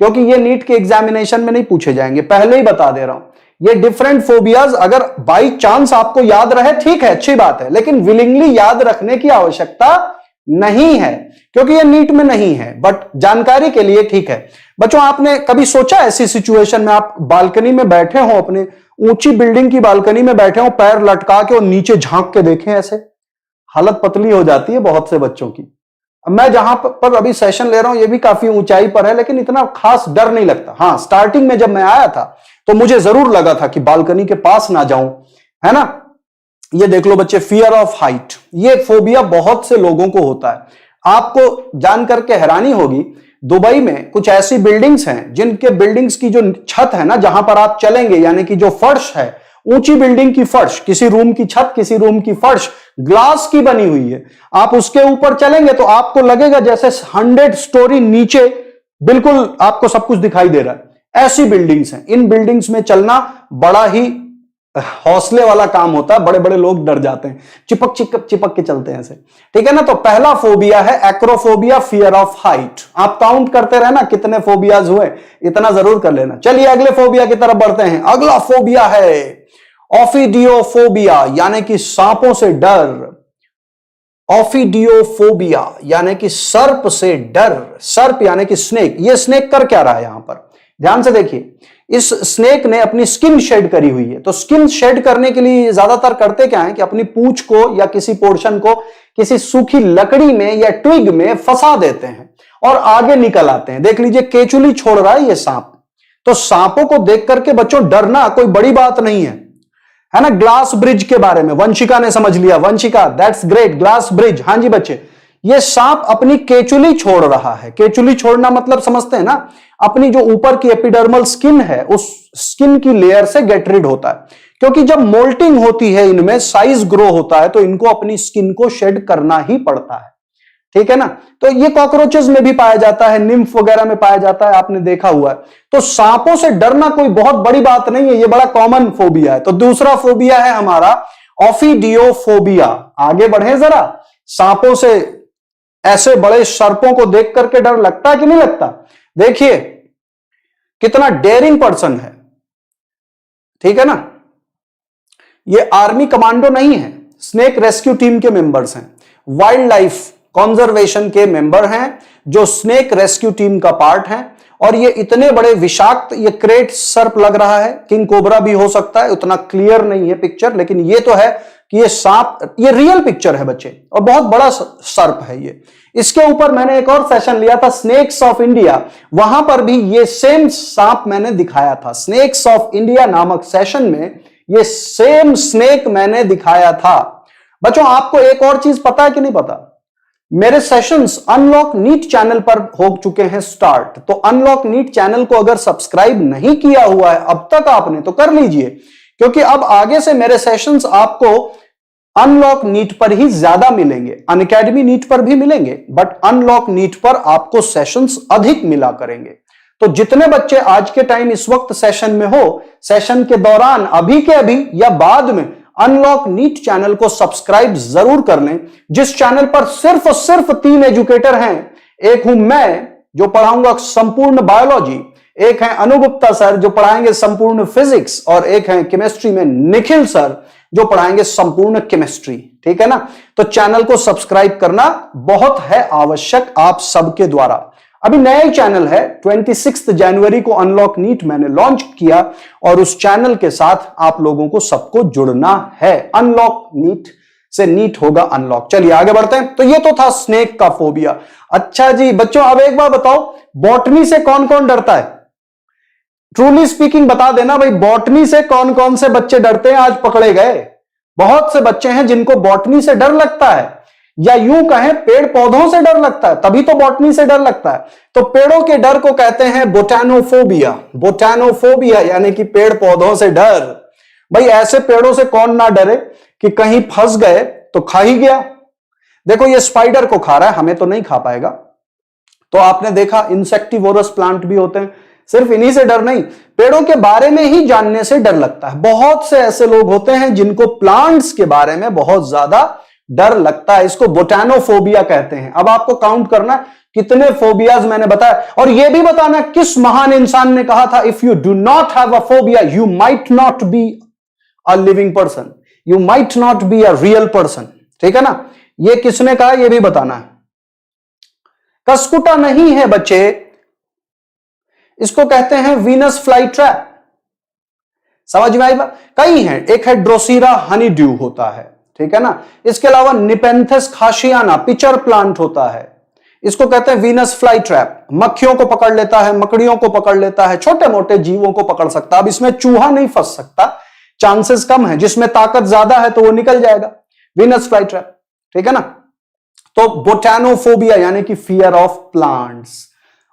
Speaker 1: क्योंकि ये नीट के एग्जामिनेशन में नहीं पूछे जाएंगे, पहले ही बता दे रहा हूं। ये डिफरेंट फोबियाज अगर बाई चांस आपको याद रहे, ठीक है, अच्छी बात है, लेकिन विलिंगली याद रखने की आवश्यकता नहीं है, क्योंकि ये नीट में नहीं है, बट जानकारी के लिए ठीक है। बच्चों, आपने कभी सोचा ऐसी सिचुएशन में आप बालकनी में बैठे हो, अपने ऊंची बिल्डिंग की बालकनी में बैठे हो, पैर लटका के और नीचे झांक के देखें ऐसे? हालत पतली हो जाती है बहुत से बच्चों की। मैं जहां पर अभी सेशन ले रहा हूं ये भी काफी ऊंचाई पर है, लेकिन इतना खास डर नहीं लगता। हाँ, स्टार्टिंग में जब मैं आया था तो मुझे जरूर लगा था कि बालकनी के पास ना जाऊं, है ना। ये देख लो बच्चे, फियर ऑफ हाइट, ये फोबिया बहुत से लोगों को होता है। आपको जान करके हैरानी होगी, दुबई में कुछ ऐसी बिल्डिंग्स हैं जिनके बिल्डिंग्स की जो छत है ना, जहां पर आप चलेंगे, यानी कि जो फर्श है, ऊंची बिल्डिंग की फर्श, किसी रूम की छत, किसी रूम की फर्श ग्लास की बनी हुई है। आप उसके ऊपर चलेंगे तो आपको लगेगा जैसे 100 स्टोरी नीचे बिल्कुल आपको सब कुछ दिखाई दे रहा है। ऐसी बिल्डिंग्स हैं। इन बिल्डिंग्स में चलना बड़ा ही हौसले वाला काम होता है, बड़े बड़े लोग डर जाते हैं, चिपक चिपक चिपक के चलते हैं ऐसे, ठीक है ना। तो पहला फोबिया है एक्रोफोबिया, फियर ऑफ हाइट। आप काउंट करते रहना कितने फोबियाज हुए, इतना जरूर कर लेना। चलिए अगले फोबिया की तरफ बढ़ते हैं। अगला फोबिया है ऑफिडियोफोबिया, यानी कि सांपों से डर। ऑफिडियोफोबिया यानी कि सर्प से डर। सर्प यानी कि स्नेक। ये स्नेक कर क्या रहा है यहां पर, ध्यान से देखिए। इस स्नेक ने अपनी स्किन शेड करी हुई है। तो स्किन शेड करने के लिए ज्यादातर करते क्या है कि अपनी पूंछ को या किसी पोर्शन को किसी सूखी लकड़ी में या ट्विग में फंसा देते हैं और आगे निकल आते हैं। देख लीजिए केचुली छोड़ रहा है ये सांप। तो सांपों को देख करके बच्चों डरना कोई बड़ी बात नहीं है ना। ग्लास ब्रिज के बारे में वंशिका ने समझ लिया। Vanshika, that's great, glass bridge. हाँ जी बच्चे, ये सांप अपनी केचुली छोड़ रहा है। केचुली छोड़ना मतलब समझते हैं ना, अपनी जो ऊपर की एपिडर्मल स्किन है उस स्किन की लेयर से गेट रिड होता है। क्योंकि जब मोल्टिंग होती है, इनमें साइज ग्रो होता है, तो इनको अपनी स्किन को शेड करना ही पड़ता है, ठीक है ना। तो ये कॉकरोचेस में भी पाया जाता है, निम्फ वगैरह में पाया जाता है, आपने देखा हुआ है। तो सांपों से डरना कोई बहुत बड़ी बात नहीं है, ये बड़ा कॉमन फोबिया है। तो दूसरा फोबिया है हमारा ऑफिडियोफोबिया। आगे बढ़े जरा। सांपों से, ऐसे बड़े सर्पों को देख करके डर लगता है कि नहीं लगता। देखिए कितना डेयरिंग पर्सन है, ठीक है ना। ये आर्मी कमांडो नहीं है, स्नेक रेस्क्यू टीम के मेंबर्स हैं, वाइल्ड लाइफ कंजर्वेशन के मेंबर हैं, जो स्नेक रेस्क्यू टीम का पार्ट है। और ये इतने बड़े विषाक्त, ये क्रेट सर्प लग रहा है, किंग कोबरा भी हो सकता है, उतना क्लियर नहीं है पिक्चर, लेकिन ये तो है कि ये सांप, ये रियल पिक्चर है बच्चे, और बहुत बड़ा सर्प है ये। इसके ऊपर मैंने एक और सेशन लिया था, स्नेक्स ऑफ इंडिया, वहां पर भी ये सेम सांप मैंने दिखाया था। स्नेक्स ऑफ इंडिया नामक सेशन में ये सेम स्नेक मैंने दिखाया था। बच्चों आपको एक और चीज पता है कि नहीं पता, मेरे सेशंस अनलॉक नीट चैनल पर हो चुके हैं स्टार्ट। तो अनलॉक नीट चैनल को अगर सब्सक्राइब नहीं किया हुआ है अब तक आपने, तो कर लीजिए, क्योंकि अब आगे से मेरे सेशंस आपको अनलॉक नीट पर ही ज्यादा मिलेंगे। अनअकैडमी नीट पर भी मिलेंगे, बट अनलॉक नीट पर आपको सेशंस अधिक मिला करेंगे। तो जितने बच्चे आज के टाइम इस वक्त सेशन में हो, सेशन के दौरान अभी के अभी या बाद में अनलॉक नीट चैनल को सब्सक्राइब जरूर कर लें, जिस चैनल पर सिर्फ और सिर्फ 3 एजुकेटर हैं। एक हूं मैं जो पढ़ाऊंगा संपूर्ण बायोलॉजी, एक है अनुगुप्ता सर जो पढ़ाएंगे संपूर्ण फिजिक्स, और एक है केमिस्ट्री में निखिल सर जो पढ़ाएंगे संपूर्ण केमिस्ट्री, ठीक है ना। तो चैनल को सब्सक्राइब करना बहुत है आवश्यक आप सबके द्वारा। अभी नया ही चैनल है, 26 जनवरी को अनलॉक नीट मैंने लॉन्च किया, और उस चैनल के साथ आप लोगों को सबको जुड़ना है। अनलॉक नीट से नीट होगा अनलॉक। चलिए आगे बढ़ते हैं। तो ये तो था स्नेक का फोबिया। अच्छा जी बच्चों, अब एक बार बताओ, बॉटनी से कौन कौन डरता है? ट्रूली स्पीकिंग बता देना भाई, बॉटनी से कौन कौन से बच्चे डरते हैं? आज पकड़े गए। बहुत से बच्चे हैं जिनको बॉटनी से डर लगता है, या यूं कहें पेड़ पौधों से डर लगता है, तभी तो बॉटनी से डर लगता है। तो पेड़ों के डर को कहते हैं बोटानोफोबिया। बोटानोफोबिया यानी कि पेड़ पौधों से डर। भाई ऐसे पेड़ों से कौन ना डरे कि कहीं फंस गए तो खा ही गया। देखो ये स्पाइडर को खा रहा है, हमें तो नहीं खा पाएगा। तो आपने देखा इंसेक्टिवोरस प्लांट भी होते हैं। सिर्फ इन्हीं से डर नहीं, पेड़ों के बारे में ही जानने से डर लगता है। बहुत से ऐसे लोग होते हैं जिनको प्लांट्स के बारे में बहुत ज्यादा डर लगता है, इसको बोटानोफोबिया कहते हैं। अब आपको काउंट करना कितने फोबियाज मैंने बताया, और यह भी बताना किस महान इंसान ने कहा था, if you do not have a phobia you might not be a living person, you might not be a real person, ठीक है ना। यह किसने कहा यह भी बताना है। कसकुटा नहीं है बच्चे, इसको कहते हैं वीनस फ्लाई ट्रैप। समझ में आई बात? कई हैं, एक है ड्रोसीरा हनी ड्यू होता है, ठीक है ना। इसके अलावा निपेंथस खाशियाना पिचर प्लांट होता है, इसको कहते हैं वीनस फ्लाई ट्रैप, मक्खियों को पकड़ लेता है, मकड़ियों को पकड़ लेता है, छोटे मोटे जीवों को पकड़ सकता है। अब इसमें चूहा नहीं फंस सकता, चांसेस कम है, जिसमें ताकत ज्यादा है तो वो निकल जाएगा, वीनस फ्लाई ट्रैप, ठीक है ना। तो बोटानोफोबिया यानी कि फियर ऑफ प्लांट्स।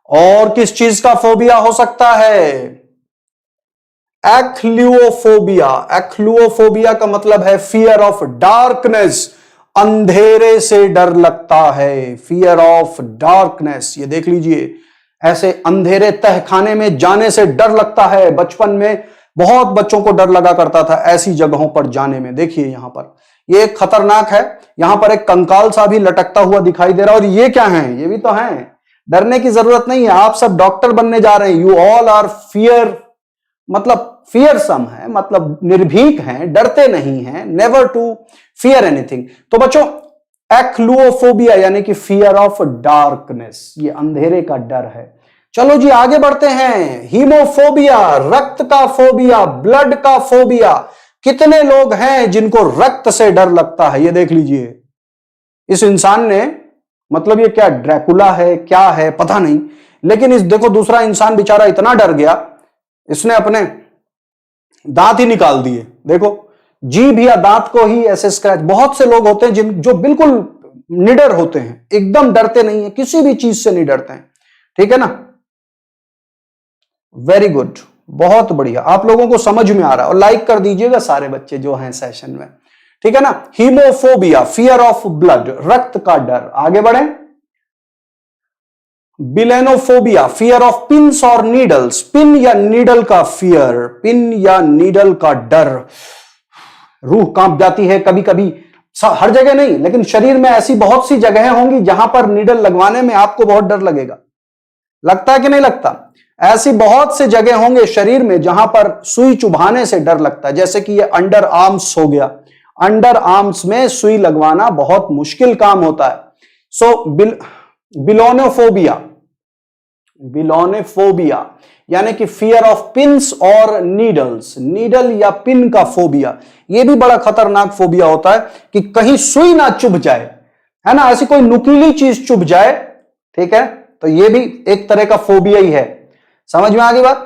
Speaker 1: और किस चीज का फोबिया हो सकता है? एक्लुओफोबिया। एक्लुओफोबिया का मतलब है फियर ऑफ डार्कनेस, अंधेरे से डर लगता है, फियर ऑफ डार्कनेस। ये देख लीजिए, ऐसे अंधेरे तहखाने में जाने से डर लगता है। बचपन में बहुत बच्चों को डर लगा करता था ऐसी जगहों पर जाने में। देखिए यहां पर ये एक खतरनाक है, यहां पर एक कंकाल सा भी लटकता हुआ दिखाई दे रहा है। और ये क्या है? ये भी तो है। डरने की जरूरत नहीं है, आप सब डॉक्टर बनने जा रहे हैं। यू ऑल आर फियर, मतलब फियरसम है, मतलब निर्भीक हैं, डरते नहीं हैं, नेवर टू फियर एनीथिंग। तो बच्चों एक्लुओफोबिया यानी कि फियर ऑफ डार्कनेस, ये अंधेरे का डर है। चलो जी आगे बढ़ते हैं। हीमोफोबिया, रक्त का फोबिया, ब्लड का फोबिया। कितने लोग हैं जिनको रक्त से डर लगता है? ये देख लीजिए, इस इंसान ने, मतलब ये क्या ड्रैकुला है क्या है पता नहीं, लेकिन इस देखो दूसरा इंसान बेचारा इतना डर गया, इसने अपने दांत ही निकाल दिए। देखो जीभ या दांत को ही ऐसे स्क्रैच। बहुत से लोग होते हैं जो बिल्कुल निडर होते हैं, एकदम डरते नहीं है, किसी भी चीज से नहीं डरते हैं, ठीक है ना। वेरी गुड, बहुत बढ़िया, आप लोगों को समझ में आ रहा है। और लाइक कर दीजिएगा सारे बच्चे जो हैं सेशन में, ठीक है ना। हीमोफोबिया, फियर ऑफ ब्लड, रक्त का डर। आगे बढ़े। बिलेनोफोबिया, फियर ऑफ पिन्स और नीडल्स, पिन या नीडल का फियर, पिन या नीडल का डर। रूह कांप जाती है कभी कभी, हर जगह नहीं लेकिन शरीर में ऐसी बहुत सी जगहें होंगी जहां पर नीडल लगवाने में आपको बहुत डर लगेगा। लगता है कि नहीं लगता? ऐसी बहुत से जगह होंगे शरीर में जहां पर सुई चुभाने से डर लगता है, जैसे कि ये अंडर आर्म्स हो गया। अंडर आर्म्स में सुई लगवाना बहुत मुश्किल काम होता है। सो बिलोनोफोबिया, बिलोनोफोबिया यानी कि फियर ऑफ पिन्स और नीडल्स, नीडल या पिन का फोबिया। यह भी बड़ा खतरनाक फोबिया होता है कि कहीं सुई ना चुभ जाए, है ना, ऐसी कोई नुकीली चीज चुभ जाए, ठीक है। तो यह भी एक तरह का फोबिया ही है। समझ में आ गई बात?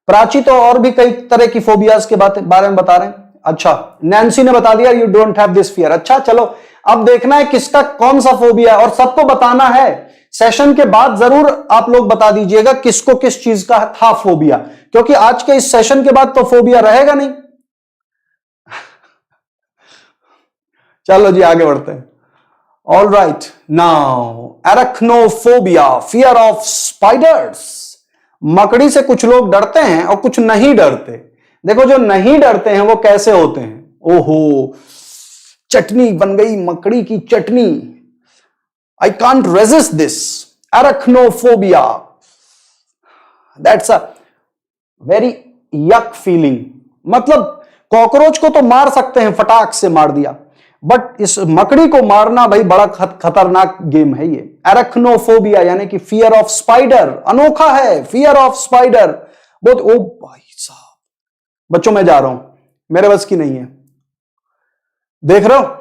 Speaker 1: प्राची तो और भी कई तरह की फोबियाज के बारे में बता रहे हैं। अच्छा, नैन्सी ने बता दिया you don't have this fear. अच्छा चलो, अब देखना है किसका कौन सा फोबिया है और सबको बताना है। सेशन के बाद जरूर आप लोग बता दीजिएगा किसको किस चीज का था फोबिया, क्योंकि आज के इस सेशन के बाद तो फोबिया रहेगा नहीं। चलो जी आगे बढ़ते हैं। All right, now arachnophobia, fear of spiders. मकड़ी से कुछ लोग डरते हैं और कुछ नहीं डरते। देखो जो नहीं डरते हैं वो कैसे होते हैं। ओहो, चटनी बन गई, मकड़ी की चटनी। I can't resist this. Arachnophobia. That's a very yuck feeling. मतलब कॉकरोच को तो मार सकते हैं, फटाक से मार दिया, बट इस मकड़ी को मारना भाई बड़ा खतरनाक गेम है ये। एरक्नोफोबिया यानी कि फियर ऑफ स्पाइडर। अनोखा है, फियर ऑफ स्पाइडर। बहुत, ओ भाई साहब, बच्चों मैं जा रहा हूं, मेरे बस की नहीं है। देख रहे हो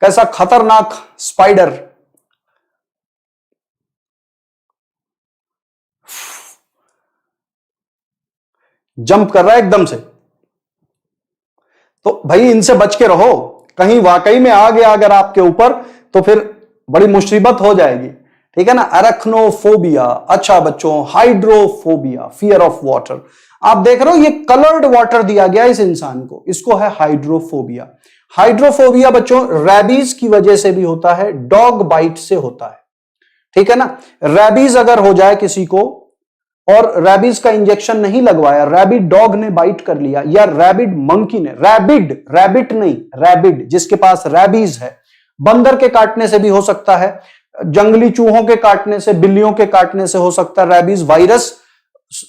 Speaker 1: कैसा खतरनाक स्पाइडर। जंप कर रहा है एकदम से। तो भाई इनसे बच के रहो, कहीं वाकई में आ गया अगर आपके ऊपर तो फिर बड़ी मुसीबत हो जाएगी, ठीक है ना। एरक्नोफोबिया। अच्छा बच्चों, हाइड्रोफोबिया, फियर ऑफ वाटर। आप देख रहे हो ये कलर्ड वाटर दिया गया इस इंसान को, इसको है हाइड्रोफोबिया। हाइड्रोफोबिया बच्चों रैबीज की वजह से भी होता है, डॉग बाइट से होता है, ठीक है ना। रैबीज अगर हो जाए किसी को और रैबीज का इंजेक्शन नहीं लगवाया, रैबिड डॉग ने बाइट कर लिया या रैबिड मंकी ने, रैबिट नहीं, रैबिड जिसके पास रैबीज है, बंदर के काटने से भी हो सकता है, जंगली चूहों के काटने से, बिल्लियों के काटने से हो सकता है रैबीज वायरस,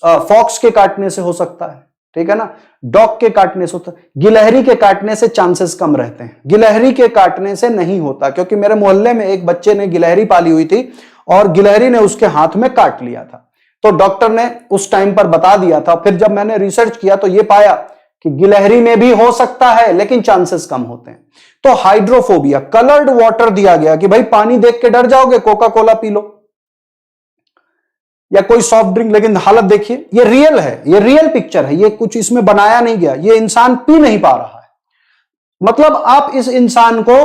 Speaker 1: फॉक्स के काटने से हो सकता है, ठीक है ना। डॉग के काटने से होता है, गिलहरी के काटने से चांसेस कम रहते हैं, गिलहरी के काटने से नहीं होता, क्योंकि मेरे मोहल्ले में एक बच्चे ने गिलहरी पाली हुई थी और गिलहरी ने उसके हाथ में काट लिया था। तो डॉक्टर ने उस टाइम पर बता दिया था, फिर जब मैंने रिसर्च किया तो यह पाया कि गिलहरी में भी हो सकता है लेकिन चांसेस कम होते हैं। तो हाइड्रोफोबिया, कलर्ड वाटर दिया गया कि भाई पानी देख के डर जाओगे, कोका कोला पी लो या कोई सॉफ्ट ड्रिंक, लेकिन हालत देखिए, ये रियल है, ये रियल पिक्चर है, ये कुछ इसमें बनाया नहीं गया, ये इंसान पी नहीं पा रहा है। मतलब आप इस इंसान को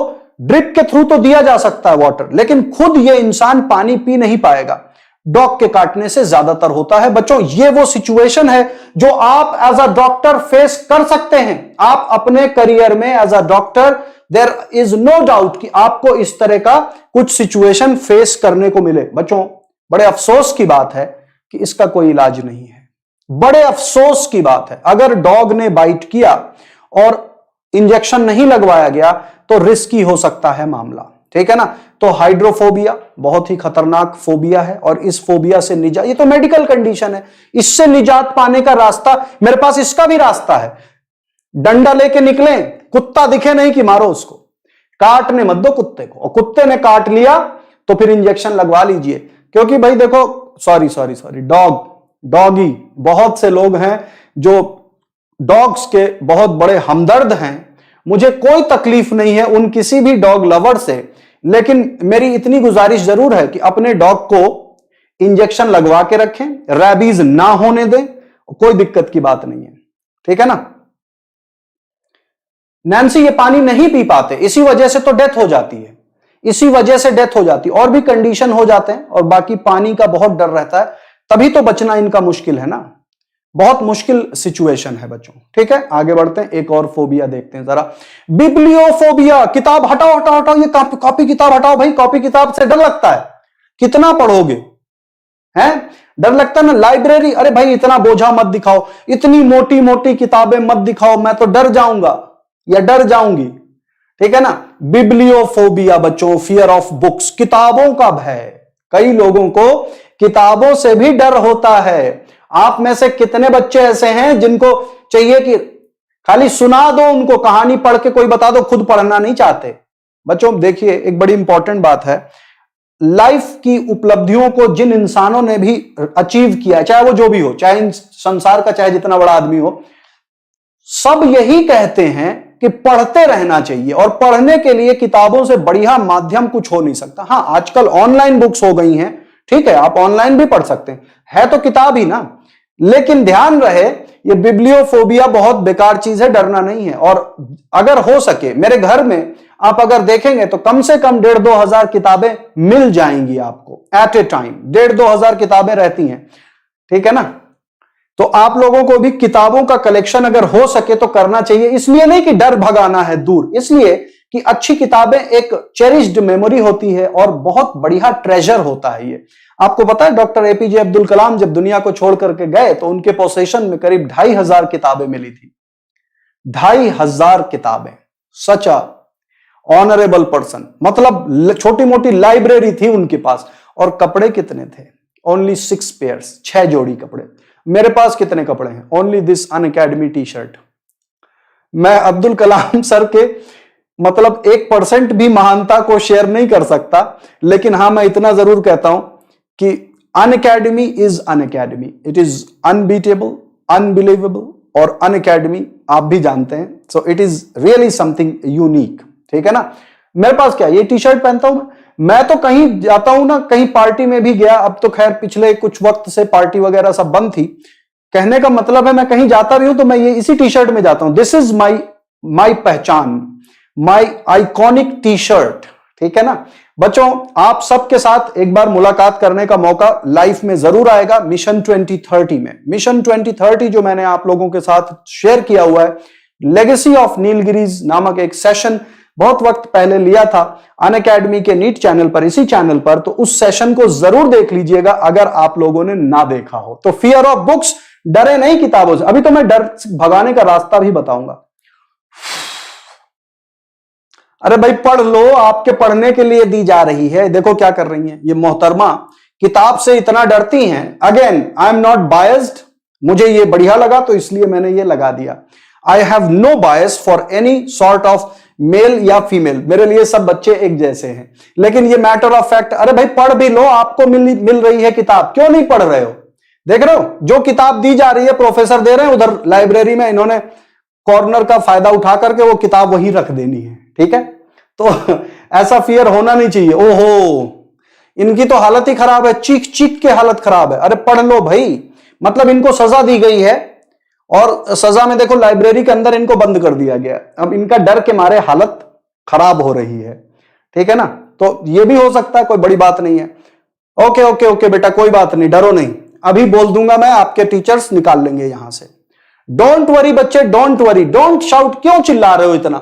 Speaker 1: ड्रिप के थ्रू तो दिया जा सकता है वाटर, लेकिन खुद ये इंसान पानी पी नहीं पाएगा। डॉग के काटने से ज्यादातर होता है। बच्चों ये वो सिचुएशन है जो आप एज अ डॉक्टर फेस कर सकते हैं। आप अपने करियर में as a doctor, there is no doubt कि आपको इस तरह का कुछ सिचुएशन फेस करने को मिले। बच्चों बड़े अफसोस की बात है कि इसका कोई इलाज नहीं है, बड़े अफसोस की बात है। अगर डॉग ने बाइट किया और इंजेक्शन नहीं लगवाया गया तो रिस्की हो सकता है मामला, ठीक है ना। तो हाइड्रोफोबिया बहुत ही खतरनाक फोबिया है और इस फोबिया से निजात, ये तो मेडिकल कंडीशन है, इससे निजात पाने का रास्ता मेरे पास इसका भी रास्ता है। डंडा लेके निकले, कुत्ता दिखे नहीं कि मारो उसको, काटने मत दो कुत्ते को, और कुत्ते ने काट लिया तो फिर इंजेक्शन लगवा लीजिए। क्योंकि भाई देखो, सॉरी डॉगी, बहुत से लोग हैं जो डॉग्स के बहुत बड़े हमदर्द हैं, मुझे कोई तकलीफ नहीं है उन किसी भी डॉग लवर से, लेकिन मेरी इतनी गुजारिश जरूर है कि अपने डॉग को इंजेक्शन लगवा के रखें, रैबीज ना होने दें, कोई दिक्कत की बात नहीं है, ठीक है ना। नैन्सी ये पानी नहीं पी पाते, इसी वजह से तो डेथ हो जाती है, इसी वजह से डेथ हो जाती है, और भी कंडीशन हो जाते हैं, और बाकी पानी का बहुत डर रहता है, तभी तो बचना इनका मुश्किल है ना, बहुत मुश्किल सिचुएशन है बच्चों। ठीक है, आगे बढ़ते हैं, एक और फोबिया देखते हैं जरा, बिब्लियोफोबिया। किताब हटाओ हटाओ हटाओ, ये कॉपी किताब हटाओ भाई, कॉपी किताब से डर लगता है, कितना पढ़ोगे हैं, डर लगता है ना। लाइब्रेरी, अरे भाई इतना बोझा मत दिखाओ, इतनी मोटी मोटी किताबें मत दिखाओ, मैं तो डर जाऊंगा या डर जाऊंगी, ठीक है ना। बिब्लियोफोबिया बच्चों, फियर ऑफ बुक्स, किताबों का भय। कई लोगों को किताबों से भी डर होता है। आप में से कितने बच्चे ऐसे हैं जिनको चाहिए कि खाली सुना दो उनको, कहानी पढ़ के कोई बता दो, खुद पढ़ना नहीं चाहते। बच्चों देखिए, एक बड़ी इंपॉर्टेंट बात है, लाइफ की उपलब्धियों को जिन इंसानों ने भी अचीव किया, चाहे वो जो भी हो, चाहे संसार का चाहे जितना बड़ा आदमी हो, सब यही कहते हैं कि पढ़ते रहना चाहिए, और पढ़ने के लिए किताबों से बढ़िया माध्यम कुछ हो नहीं सकता। हां, आजकल ऑनलाइन बुक्स हो गई हैं, ठीक है, आप ऑनलाइन भी पढ़ सकते हैं, है तो किताब ही ना, लेकिन ध्यान रहे ये बिब्लियोफोबिया बहुत बेकार चीज है, डरना नहीं है। और अगर हो सके, मेरे घर में आप अगर देखेंगे तो कम से कम 1,500-2 हजार किताबें मिल जाएंगी आपको एट ए टाइम, 1,500-2 हजार किताबें रहती हैं, ठीक है ना। तो आप लोगों को भी किताबों का कलेक्शन अगर हो सके तो करना चाहिए, इसलिए नहीं कि डर भगाना है दूर, इसलिए कि अच्छी किताबें एक चेरिश्ड मेमोरी होती है और बहुत बढ़िया ट्रेजर होता है ये। आपको पता है डॉक्टर एपीजे अब्दुल कलाम जब दुनिया को छोड़ करके गए तो उनके पोसेशन में करीब 2,500 किताबें मिली थी, 2,500 किताबें। सच अ ऑनरेबल पर्सन, मतलब छोटी मोटी लाइब्रेरी थी उनके पास। और कपड़े कितने थे? ओनली 6 पेयर्स, 6 जोड़ी कपड़े। मेरे पास कितने कपड़े हैं? Only this Unacademy T shirt. मैं अब्दुल कलाम सर के मतलब 1% भी महानता को शेयर नहीं कर सकता, लेकिन हां मैं इतना जरूर कहता हूं कि Unacademy is Unacademy, it is unbeatable, unbelievable, और अनअकैडमी आप भी जानते हैं, so it is really something unique, ठीक है ना। मेरे पास क्या, ये टी शर्ट पहनता हूं मैं तो कहीं जाता हूं ना, कहीं पार्टी में भी गया, अब तो खैर पिछले कुछ वक्त से पार्टी वगैरह सब बंद थी, कहने का मतलब है मैं कहीं जाता भी हूं तो मैं ये इसी टी शर्ट में जाता हूं। दिस इज माई पहचान, माई आइकॉनिक टी शर्ट, ठीक है ना। बच्चों आप सबके साथ एक बार मुलाकात करने का मौका लाइफ में जरूर आएगा मिशन 2030 में। मिशन 2030 जो मैंने आप लोगों के साथ शेयर किया हुआ है, लेगेसी ऑफ नीलगिरीज नामक एक सेशन बहुत वक्त पहले लिया था अनअकैडमी के नीट चैनल पर, इसी चैनल पर, तो उस सेशन को जरूर देख लीजिएगा अगर आप लोगों ने ना देखा हो। तो फियर ऑफ बुक्स, डरे नहीं किताबों से। अभी तो मैं डर भगाने का रास्ता भी बताऊंगा। अरे भाई पढ़ लो, आपके पढ़ने के लिए दी जा रही है। देखो क्या कर रही हैं ये मोहतरमा, किताब से इतना डरती हैं। Again I am not biased, मुझे ये बढ़िया लगा तो इसलिए मैंने ये लगा दिया। I have no bias for any sort of male या फीमेल, मेरे लिए सब बच्चे एक जैसे हैं। लेकिन ये मैटर ऑफ फैक्ट, अरे भाई पढ़ भी लो, आपको मिल रही है किताब, क्यों नहीं पढ़ रहे हो? देख रहे हो जो किताब दी जा रही है प्रोफेसर दे रहे हैं, उधर लाइब्रेरी में इन्होंने कॉर्नर का फायदा उठा करके वो किताब वहीं रख देनी है, ठीक है। तो ऐसा फियर होना नहीं चाहिए। ओहो, इनकी तो हालत ही खराब है, चीख चीख के हालत खराब है। अरे पढ़ लो भाई, मतलब इनको सजा दी गई है और सजा में देखो लाइब्रेरी के अंदर इनको बंद कर दिया गया। अब इनका डर के मारे हालत खराब हो रही है, ठीक है ना। तो ये भी हो सकता है, कोई बड़ी बात नहीं है। ओके ओके ओके बेटा, कोई बात नहीं, डरो नहीं, अभी बोल दूंगा मैं, आपके टीचर्स निकाल लेंगे यहां से। डोंट वरी बच्चे, डोंट वरी, डोंट शाउट। क्यों चिल्ला रहे हो इतना?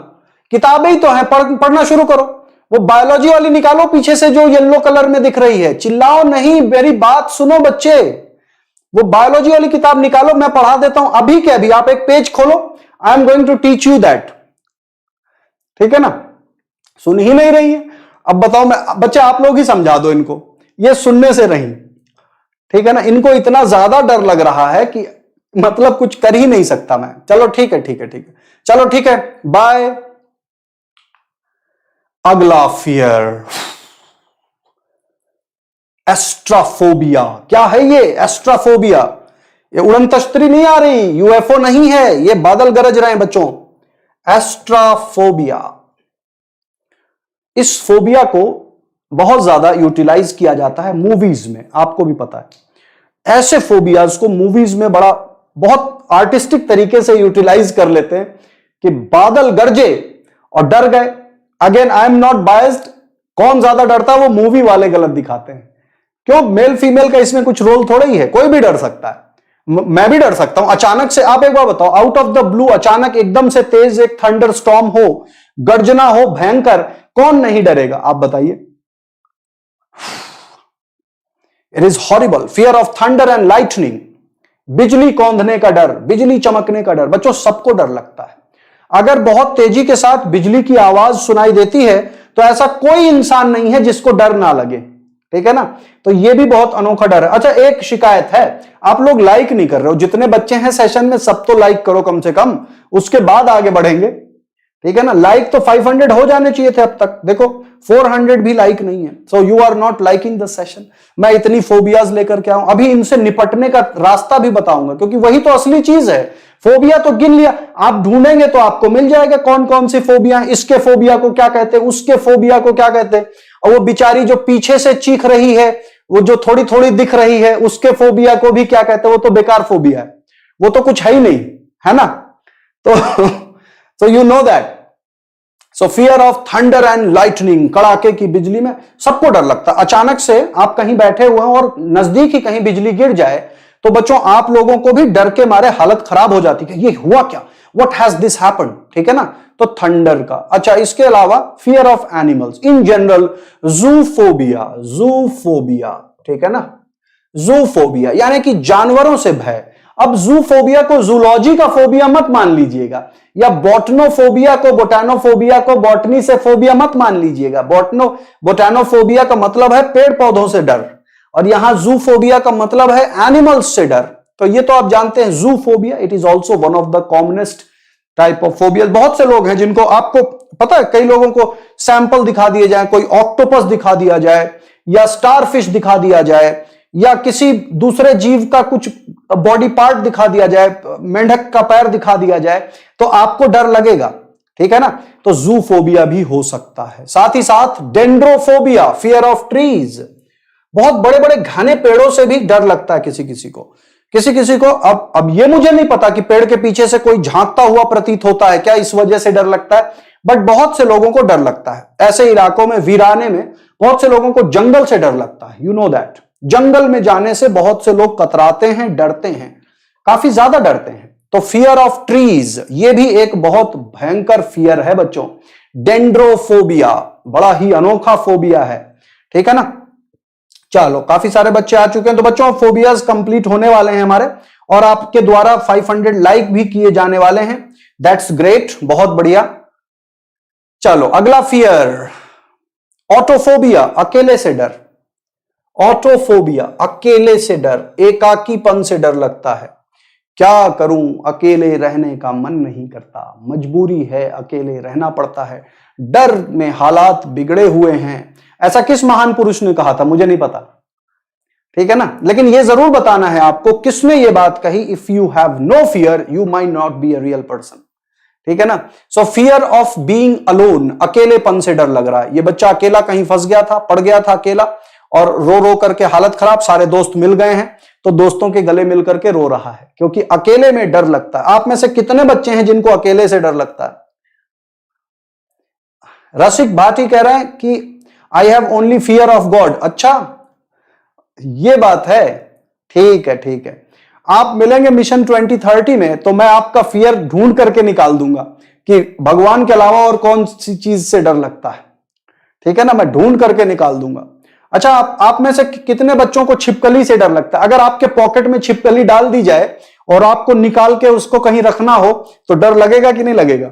Speaker 1: किताबें ही तो हैं, पढ़ना शुरू करो। वो बायोलॉजी वाली निकालो पीछे से जो येलो कलर में दिख रही है। चिल्लाओ नहीं, मेरी बात सुनो बच्चे। वो बायोलॉजी वाली किताब निकालो, मैं पढ़ा देता हूं अभी के अभी। आप एक पेज खोलो, I am going to teach you that, ठीक है ना। सुन ही नहीं रही है। अब बताओ, मैं बच्चे आप लोग ही समझा दो इनको, ये सुनने से नहीं, ठीक है ना। इनको इतना ज्यादा डर लग रहा है कि मतलब कुछ कर ही नहीं सकता मैं। चलो ठीक है ठीक है ठीक है, चलो ठीक है, बाय। अगला फियर, एस्ट्राफोबिया। क्या है ये एस्ट्राफोबिया? ये उड़न तश्तरी नहीं आ रही, यूएफओ नहीं है, ये बादल गरज रहे हैं बच्चों। एस्ट्राफोबिया, इस फोबिया को बहुत ज्यादा यूटिलाइज किया जाता है मूवीज में, आपको भी पता है। ऐसे फोबियाज को मूवीज में बहुत आर्टिस्टिक तरीके से यूटिलाइज कर लेते हैं कि बादल गरजे और डर गए। Again I am not biased, कौन ज्यादा डरता है वो मूवी वाले गलत दिखाते हैं। क्यों? मेल फीमेल का इसमें कुछ रोल थोड़ा ही है, कोई भी डर सकता है। मैं भी डर सकता हूं अचानक से। आप एक बार बताओ, आउट ऑफ द ब्लू अचानक एकदम से तेज एक थंडर स्टॉर्म हो, गर्जना हो भयंकर, कौन नहीं डरेगा? आप बताइए। It is horrible, fear of thunder and lightning. बिजली कौंधने का डर, बिजली चमकने का डर, बच्चों सबको डर लगता है। अगर बहुत तेजी के साथ बिजली की आवाज सुनाई देती है तो ऐसा कोई इंसान नहीं है जिसको डर ना लगे, ठीक है ना। तो ये भी बहुत अनोखा डर है। अच्छा, एक शिकायत है, आप लोग लाइक नहीं कर रहे हो। जितने बच्चे हैं सेशन में सब तो लाइक करो कम से कम, उसके बाद आगे बढ़ेंगे, ठीक है ना। लाइक तो 500 हो जाने चाहिए थे अब तक, देखो 400 भी लाइक नहीं है। So you are not liking the session. मैं इतनी फोबियाज लेकर के आऊं, अभी इनसे निपटने का रास्ता भी बताऊंगा, क्योंकि वही तो असली चीज है। फोबिया तो गिन लिया, आप ढूंढेंगे तो आपको मिल जाएगा कौन कौन सी फोबिया है। इसके फोबिया को क्या कहते हैं, उसके फोबिया को क्या कहते हैं। और वो बेचारी जो पीछे से चीख रही है, वो जो थोड़ी थोड़ी दिख रही है, उसके फोबिया को भी क्या कहते हैं? वो तो बेकार फोबिया है, वो तो कुछ है ही नहीं, है ना। तो you know that. So fear of thunder and lightning, कड़ाके की बिजली में सबको डर लगता है। अचानक से आप कहीं बैठे हुए हैं और नजदीक ही कहीं बिजली गिर जाए तो बच्चों आप लोगों को भी डर के मारे हालत खराब हो जाती है। ये हुआ क्या, व्हाट हैज दिस हैपेंड, ठीक है ना। तो थंडर का। अच्छा, इसके अलावा fear of animals in general, zoophobia, zoophobia, ठीक है ना। जूफोबिया यानी कि जानवरों से भय। अब जूफोबिया को जूलॉजी का फोबिया मत मान लीजिएगा, या बॉटनोफोबिया को, बोटानोफोबिया को बॉटनी से फोबिया मत मान लीजिएगा। बोटानोफोबिया का मतलब है पेड़ पौधों से डर, और यहां जूफोबिया का मतलब है एनिमल्स से डर। तो ये तो आप जानते हैं zoophobia, it is also one of the commonest type of phobia. बहुत से लोग हैं जिनको, आपको पता है, कई लोगों को सैंपल दिखा दिए जाए, कोई ऑक्टोपस दिखा दिया जाए, या स्टारफिश दिखा दिया जाए, या किसी दूसरे जीव का कुछ बॉडी पार्ट दिखा दिया जाए, मेंढक का पैर दिखा दिया जाए, तो आपको डर लगेगा, ठीक है ना। तो जूफोबिया भी हो सकता है। साथ ही साथ डेंड्रोफोबिया, फियर ऑफ ट्रीज। बहुत बड़े बड़े घने पेड़ों से भी डर लगता है किसी किसी को, किसी किसी को। अब ये मुझे नहीं पता कि पेड़ के पीछे से कोई झांकता हुआ प्रतीत होता है क्या, इस वजह से डर लगता है, बट बहुत से लोगों को डर लगता है। ऐसे इलाकों में, वीराने में बहुत से लोगों को जंगल से डर लगता है, यू नो दैट। जंगल में जाने से बहुत से लोग कतराते हैं, डरते हैं, काफी ज्यादा डरते हैं। तो फियर ऑफ ट्रीज, ये भी एक बहुत भयंकर फियर है बच्चों। डेंड्रोफोबिया बड़ा ही अनोखा फोबिया है, ठीक है ना। चलो, काफी सारे बच्चे आ चुके हैं। तो बच्चों फोबियाज कंप्लीट होने वाले हैं हमारे, और आपके द्वारा 500 लाइक भी किए जाने वाले हैं। दैट्स ग्रेट, बहुत बढ़िया। चलो अगला फियर, ऑटोफोबिया, अकेले से डर। ऑटोफोबिया, अकेले से डर, एकाकीपन से डर लगता है। क्या करूं, अकेले रहने का मन नहीं करता, मजबूरी है, अकेले रहना पड़ता है, डर में हालात बिगड़े हुए हैं। ऐसा किस महान पुरुष ने कहा था, मुझे नहीं पता, ठीक है ना। लेकिन यह जरूर बताना है आपको किसने यह बात कही, if you have no fear you might not be a real person. ठीक है ना। So fear of being alone, अकेलेपन से डर लग रहा है। ये बच्चा अकेला कहीं फंस गया था, पड़ गया था अकेला, और रो रो करके हालत खराब, सारे दोस्त मिल गए हैं तो दोस्तों के गले मिल करके रो रहा है, क्योंकि अकेले में डर लगता है। आप में से कितने बच्चे हैं जिनको अकेले से डर लगता है? रसिक भाटी कह रहे हैं कि I have only fear of God. अच्छा, ये बात है, ठीक है ठीक है। आप मिलेंगे मिशन 2030 में तो मैं आपका फियर ढूंढ करके निकाल दूंगा कि भगवान के अलावा और कौन सी चीज से डर लगता है, ठीक है ना, मैं ढूंढ करके निकाल दूंगा। अच्छा, आप में से कितने बच्चों को छिपकली से डर लगता है? अगर आपके पॉकेट में छिपकली डाल दी जाए और आपको निकाल के उसको कहीं रखना हो तो डर लगेगा कि नहीं लगेगा?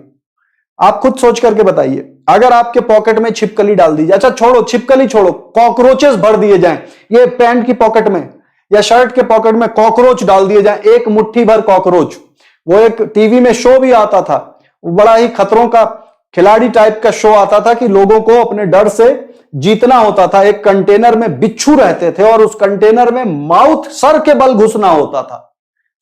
Speaker 1: आप खुद सोच करके बताइए। अगर आपके पॉकेट में छिपकली डाल दी जाए, अच्छा छोड़ो छिपकली छोड़ो, कॉकरोचेस भर दिए जाएं, ये पैंट की पॉकेट में या शर्ट के पॉकेट में कॉकरोच डाल दिए जाएं, एक मुट्ठी भर कॉकरोच। वो एक टीवी में शो भी आता था, बड़ा ही खतरों का खिलाड़ी टाइप का शो आता था कि लोगों को अपने डर से जीतना होता था। एक कंटेनर में बिच्छू रहते थे और उस कंटेनर में माउथ सर के बल घुसना होता था।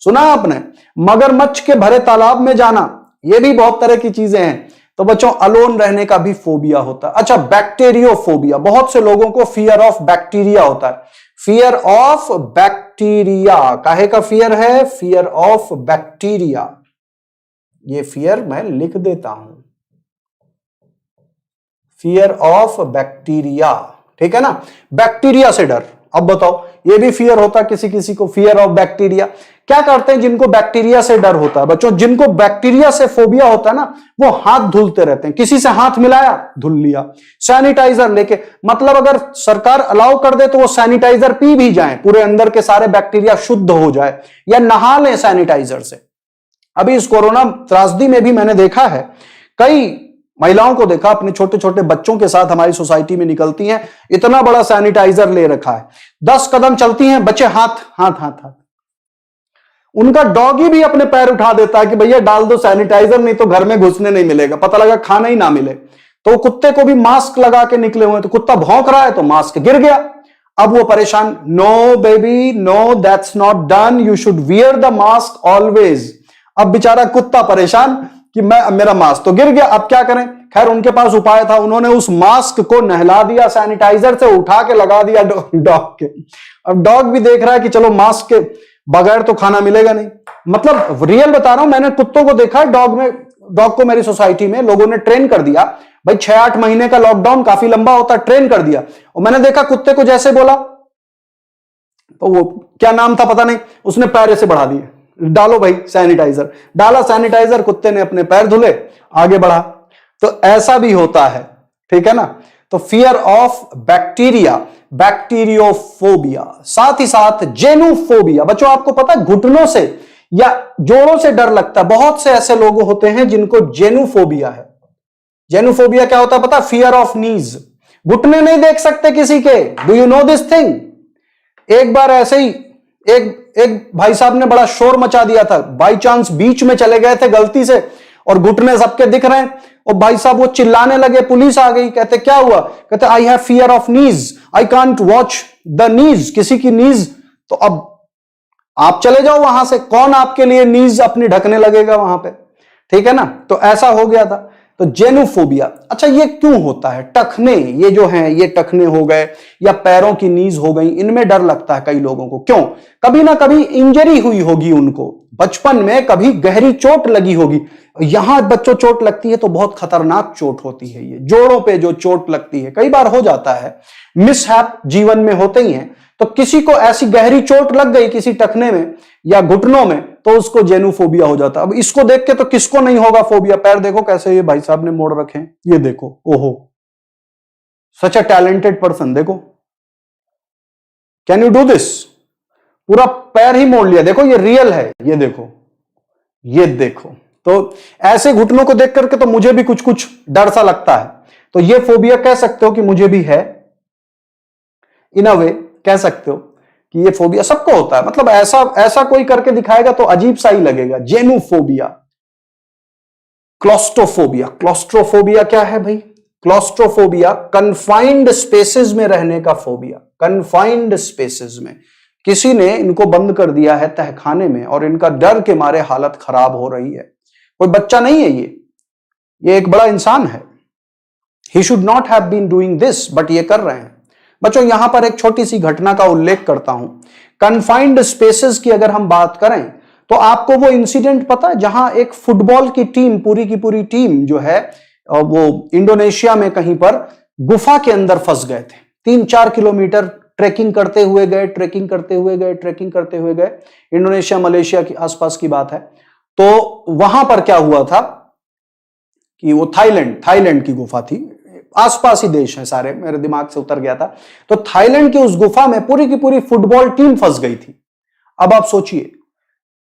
Speaker 1: सुना आपने? मगरमच्छ के भरे तालाब में जाना, ये भी बहुत तरह की चीजें हैं। तो बच्चों, अलोन रहने का भी फोबिया होता है। अच्छा, बैक्टीरियोफोबिया, बहुत से लोगों को फियर ऑफ बैक्टीरिया होता है। फियर ऑफ बैक्टीरिया, काहे का फियर है? Fear of bacteria. ये फियर मैं लिख देता हूं, फियर ऑफ बैक्टीरिया, ठीक है ना। बैक्टीरिया से डर। अब बताओ, ये भी फियर होता है किसी किसी को, फियर ऑफ बैक्टीरिया। क्या करते हैं जिनको बैक्टीरिया से डर होता है? बच्चों, जिनको बैक्टीरिया से फोबिया होता है ना, वो हाथ धुलते रहते हैं। किसी से हाथ मिलाया, धुल लिया। सैनिटाइजर लेके, मतलब अगर सरकार अलाउ कर दे तो वो सैनिटाइजर पी भी जाए, पूरे अंदर के सारे बैक्टीरिया शुद्ध हो जाए, या नहा लें सैनिटाइजर से। अभी इस कोरोना त्रासदी में भी मैंने देखा है, कई महिलाओं को देखा अपने छोटे छोटे बच्चों के साथ हमारी सोसाइटी में निकलती हैं, इतना बड़ा सैनिटाइजर ले रखा है, 10 कदम चलती हैं, बच्चे हाथ हाथ हाथ हाथ। उनका डॉगी भी अपने पैर उठा देता है कि भैया डाल दो सैनिटाइजर, नहीं तो घर में घुसने नहीं मिलेगा, पता लगा खाना ही ना मिले। तो कुत्ते को भी मास्क लगा के निकले हुए, तो कुत्ता भौंक रहा है तो मास्क गिर गया। अब वो परेशान, no baby no, that's not done, you should wear the mask always. अब बेचारा कुत्ता परेशान कि मेरा मास्क तो गिर गया, अब क्या करें? खैर उनके पास उपाय था, उन्होंने उस मास्क को नहला दिया, सैनिटाइजर से उठा के लगा दिया डॉग के। अब डॉग भी देख रहा है कि चलो मास्क के बगैर तो खाना मिलेगा नहीं। मतलब रियल बता रहा हूं, मैंने कुत्तों को देखा है, डॉग को मेरी सोसाइटी में लोगों ने ट्रेन कर दिया। भाई 6-8 महीने का लॉकडाउन काफी लंबा होता, ट्रेन कर दिया। और मैंने देखा कुत्ते को जैसे बोला, तो वो क्या नाम था पता नहीं, उसने पैर ऐसे बढ़ा दिए, डालो भाई सैनिटाइजर, डाला सैनिटाइजर, कुत्ते ने अपने पैर धुले, आगे बढ़ा। तो ऐसा भी होता है, ठीक है ना। तो फियर ऑफ बैक्टीरिया, बैक्टीरियोफोबिया। साथ ही साथ जेनोफोबिया। बच्चों, आपको पता है घुटनों से या जोड़ों से डर लगता है। बहुत से ऐसे लोग होते हैं जिनको जेनोफोबिया है। जेनोफोबिया क्या होता है पता? फियर ऑफ नीज। घुटने नहीं देख सकते किसी के। Do you know this thing? एक बार ऐसे ही एक भाई साहब ने बड़ा शोर मचा दिया था, बाई चांस बीच में चले गए थे गलती से, और घुटने सबके दिख रहे हैं, और भाई साहब वो चिल्लाने लगे, पुलिस आ गई। कहते क्या हुआ? कहते I have fear of knees, I can't watch the knees, किसी की नीज। तो अब आप चले जाओ वहां से, कौन आपके लिए नीज अपनी ढकने लगेगा वहां पे, ठीक है ना। तो ऐसा हो गया था। तो जेनोफोबिया। अच्छा, ये क्यों होता है? टखने, ये जो हैं, ये टखने हो गए या पैरों की नीज हो गई, इनमें डर लगता है कई लोगों को। क्यों? कभी ना कभी इंजरी हुई होगी उनको, बचपन में कभी गहरी चोट लगी होगी। यहां बच्चों चोट लगती है तो बहुत खतरनाक चोट होती है। ये जोड़ों पे जो चोट लगती है, कई बार हो जाता है, मिसहैप जीवन में होते ही हैं। तो किसी को ऐसी गहरी चोट लग गई किसी टखने में या घुटनों में, तो उसको जेनोफोबिया हो जाता है। अब इसको देख के तो किसको नहीं होगा फोबिया? पैर देखो कैसे ये भाई साहब ने मोड़ रखे हैं, ये देखो, ओहो, सच अ टैलेंटेड पर्सन, देखो, कैन यू डू दिस? पूरा पैर ही मोड़ लिया, देखो ये रियल है, ये देखो, ये देखो। तो ऐसे घुटनों को देख करके तो मुझे भी कुछ कुछ डर सा लगता है। तो ये फोबिया कह सकते हो कि मुझे भी है, इन अ वे कह सकते हो कि ये फोबिया सबको होता है। मतलब ऐसा कोई करके दिखाएगा तो अजीब सा ही लगेगा। जेनोफोबिया। क्लॉस्ट्रोफोबिया। क्लॉस्ट्रोफोबिया क्या है भाई? क्लॉस्ट्रोफोबिया कन्फाइंड स्पेसेस में रहने का फोबिया। कन्फाइंड स्पेसेस में किसी ने इनको बंद कर दिया है तहखाने में, और इनका डर के मारे हालत खराब हो रही है। कोई बच्चा नहीं है ये, ये एक बड़ा इंसान है, he should not have been doing this, but ये कर रहे हैं। बच्चों यहां पर एक छोटी सी घटना का उल्लेख करता हूं। कन्फाइंड स्पेसेस की अगर हम बात करें तो आपको वो इंसिडेंट पता है जहां एक फुटबॉल की टीम, पूरी की पूरी टीम जो है वो इंडोनेशिया में कहीं पर गुफा के अंदर फंस गए थे। 3-4 किलोमीटर ट्रेकिंग करते हुए गए, ट्रेकिंग करते हुए गए, ट्रेकिंग करते हुए गए। इंडोनेशिया मलेशिया के आसपास की बात है। तो वहां पर क्या हुआ था कि वो थाईलैंड की गुफा थी, आसपास ही देश हैं सारे, मेरे दिमाग से उतर गया था। तो थाईलैंड की उस गुफा में पूरी की पूरी फुटबॉल टीम फंस गई थी। अब आप सोचिए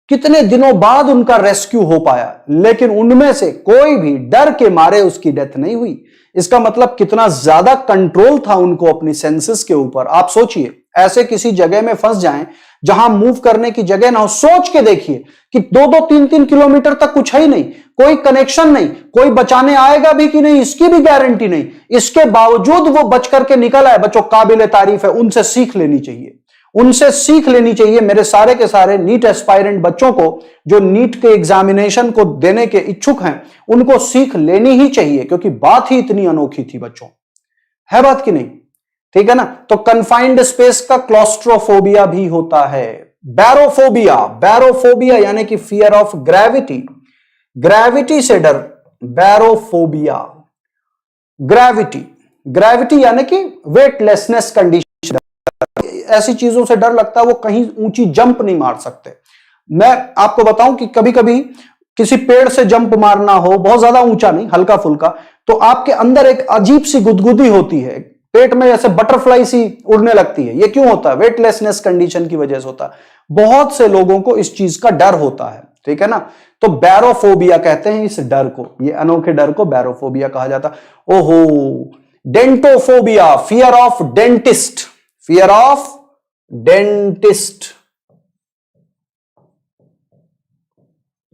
Speaker 1: कितने दिनों बाद उनका रेस्क्यू हो पाया, लेकिन उनमें से कोई भी डर के मारे उसकी डेथ नहीं हुई। इसका मतलब कितना ज्यादा कंट्रोल था उनको अपनी सेंसेस के ऊपर। आप सोचिए ऐसे किसी जगह में फंस जाएं जहां मूव करने की जगह ना हो। सोच के देखिए कि 2-2, 3-3 किलोमीटर तक कुछ है ही नहीं, कोई कनेक्शन नहीं, कोई बचाने आएगा भी कि नहीं इसकी भी गारंटी नहीं। इसके बावजूद वो बच करके निकल आए। बच्चों काबिल तारीफ है, उनसे सीख लेनी चाहिए, उनसे सीख लेनी चाहिए। मेरे सारे के सारे नीट एस्पायरेंट बच्चों को जो नीट के एग्जामिनेशन को देने के इच्छुक हैं उनको सीख लेनी ही चाहिए, क्योंकि बात ही इतनी अनोखी थी बच्चों, है बात कि नहीं? ठीक है ना। तो कन्फाइंड स्पेस का क्लॉस्ट्रोफोबिया भी होता है। बैरोफोबिया, बैरोफोबिया यानी कि फियर ऑफ ग्रेविटी, ग्रेविटी से डर, बैरोफोबिया। ग्रेविटी, ग्रेविटी यानी कि वेटलेसनेस कंडीशन, ऐसी चीजों से डर लगता है वो कहीं ऊंची जंप नहीं मार सकते। मैं आपको बताऊं कि कभी कभी किसी पेड़ से जंप मारना हो, बहुत ज्यादा ऊंचा नहीं, हल्का फुल्का, तो आपके अंदर एक अजीब सी गुदगुदी होती है पेट में, जैसे बटरफ्लाई सी उड़ने लगती है। ये क्यों होता है? वेटलेसनेस कंडीशन की वजह से होता है। बहुत से लोगों को इस चीज का डर होता है, ठीक है ना। तो बैरोफोबिया कहते हैं इस डर को, ये अनोखे डर को बैरोफोबिया कहा जाता है। ओहो, dentophobia, fear of dentist, fear of dentist,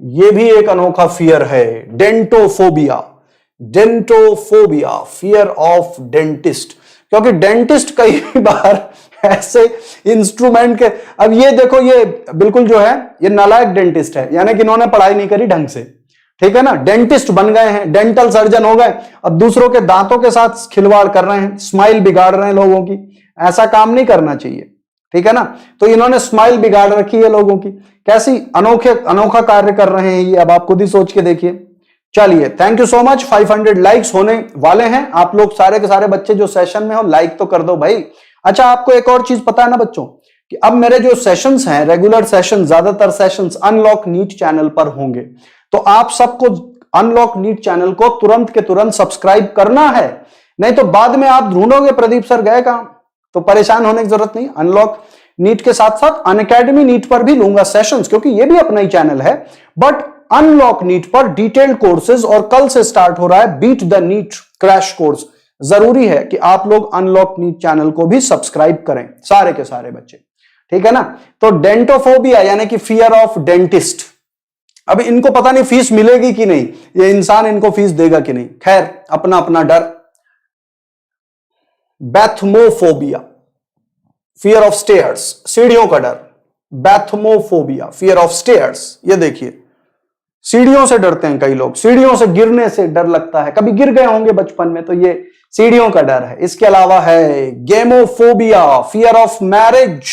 Speaker 1: ये भी एक अनोखा फियर है। Dentophobia, dentophobia, fear of dentist, क्योंकि डेंटिस्ट कई बार ऐसे इंस्ट्रूमेंट के, अब ये देखो ये बिल्कुल जो है ये नालायक डेंटिस्ट है, यानी कि इन्होंने पढ़ाई नहीं करी ढंग से, ठीक है ना। डेंटिस्ट बन गए हैं, डेंटल सर्जन हो गए, अब दूसरों के दांतों के साथ खिलवाड़ कर रहे हैं, स्माइल बिगाड़ रहे हैं लोगों की। ऐसा काम नहीं करना चाहिए, ठीक है ना। तो इन्होंने स्माइल बिगाड़ रखी है लोगों की। कैसी अनोखा कार्य कर रहे हैं ये, अब आप खुद ही सोच के देखिए। चलिए, thank you so much. 500 likes होने वाले हैं। आप लोग सारे के सारे बच्चे जो सेशन में हो लाइक तो कर दो भाई। अच्छा, आपको एक और चीज पता है ना बच्चों कि अब मेरे जो सेशंस हैं, रेगुलर सेशन, ज्यादातर सेशंस अनलॉक नीट चैनल पर होंगे। तो आप सबको अनलॉक नीट चैनल को तुरंत के तुरंत सब्सक्राइब करना है, नहीं तो बाद में आप ढूंढोगे प्रदीप सर गए कहां, तो परेशान होने की जरूरत नहीं। अनलॉक नीट के साथ साथ अनअकैडमी नीट पर भी लूंगा सेशंस, क्योंकि ये भी अपना ही चैनल है। बट अनलॉक नीट पर डिटेल्ड कोर्सेज, और कल से स्टार्ट हो रहा है beat the NEET crash course. जरूरी है कि आप लोग अनलॉक नीट चैनल को भी सब्सक्राइब करें, सारे के सारे बच्चे, ठीक है ना। तो डेंटोफोबिया यानी कि फियर ऑफ डेंटिस्ट, अब इनको पता नहीं फीस मिलेगी कि नहीं, ये इंसान इनको फीस देगा कि नहीं, खैर अपना अपना डर। बैथमोफोबिया, फियर ऑफ स्टेयर्स, सीढ़ियों का डर। बैथमोफोबिया, फियर ऑफ स्टेयर्स, ये देखिए सीढ़ियों से डरते हैं कई लोग, सीढ़ियों से गिरने से डर लगता है, कभी गिर गए होंगे बचपन में, तो ये सीढ़ियों का डर है। इसके अलावा है gamophobia, fear of marriage,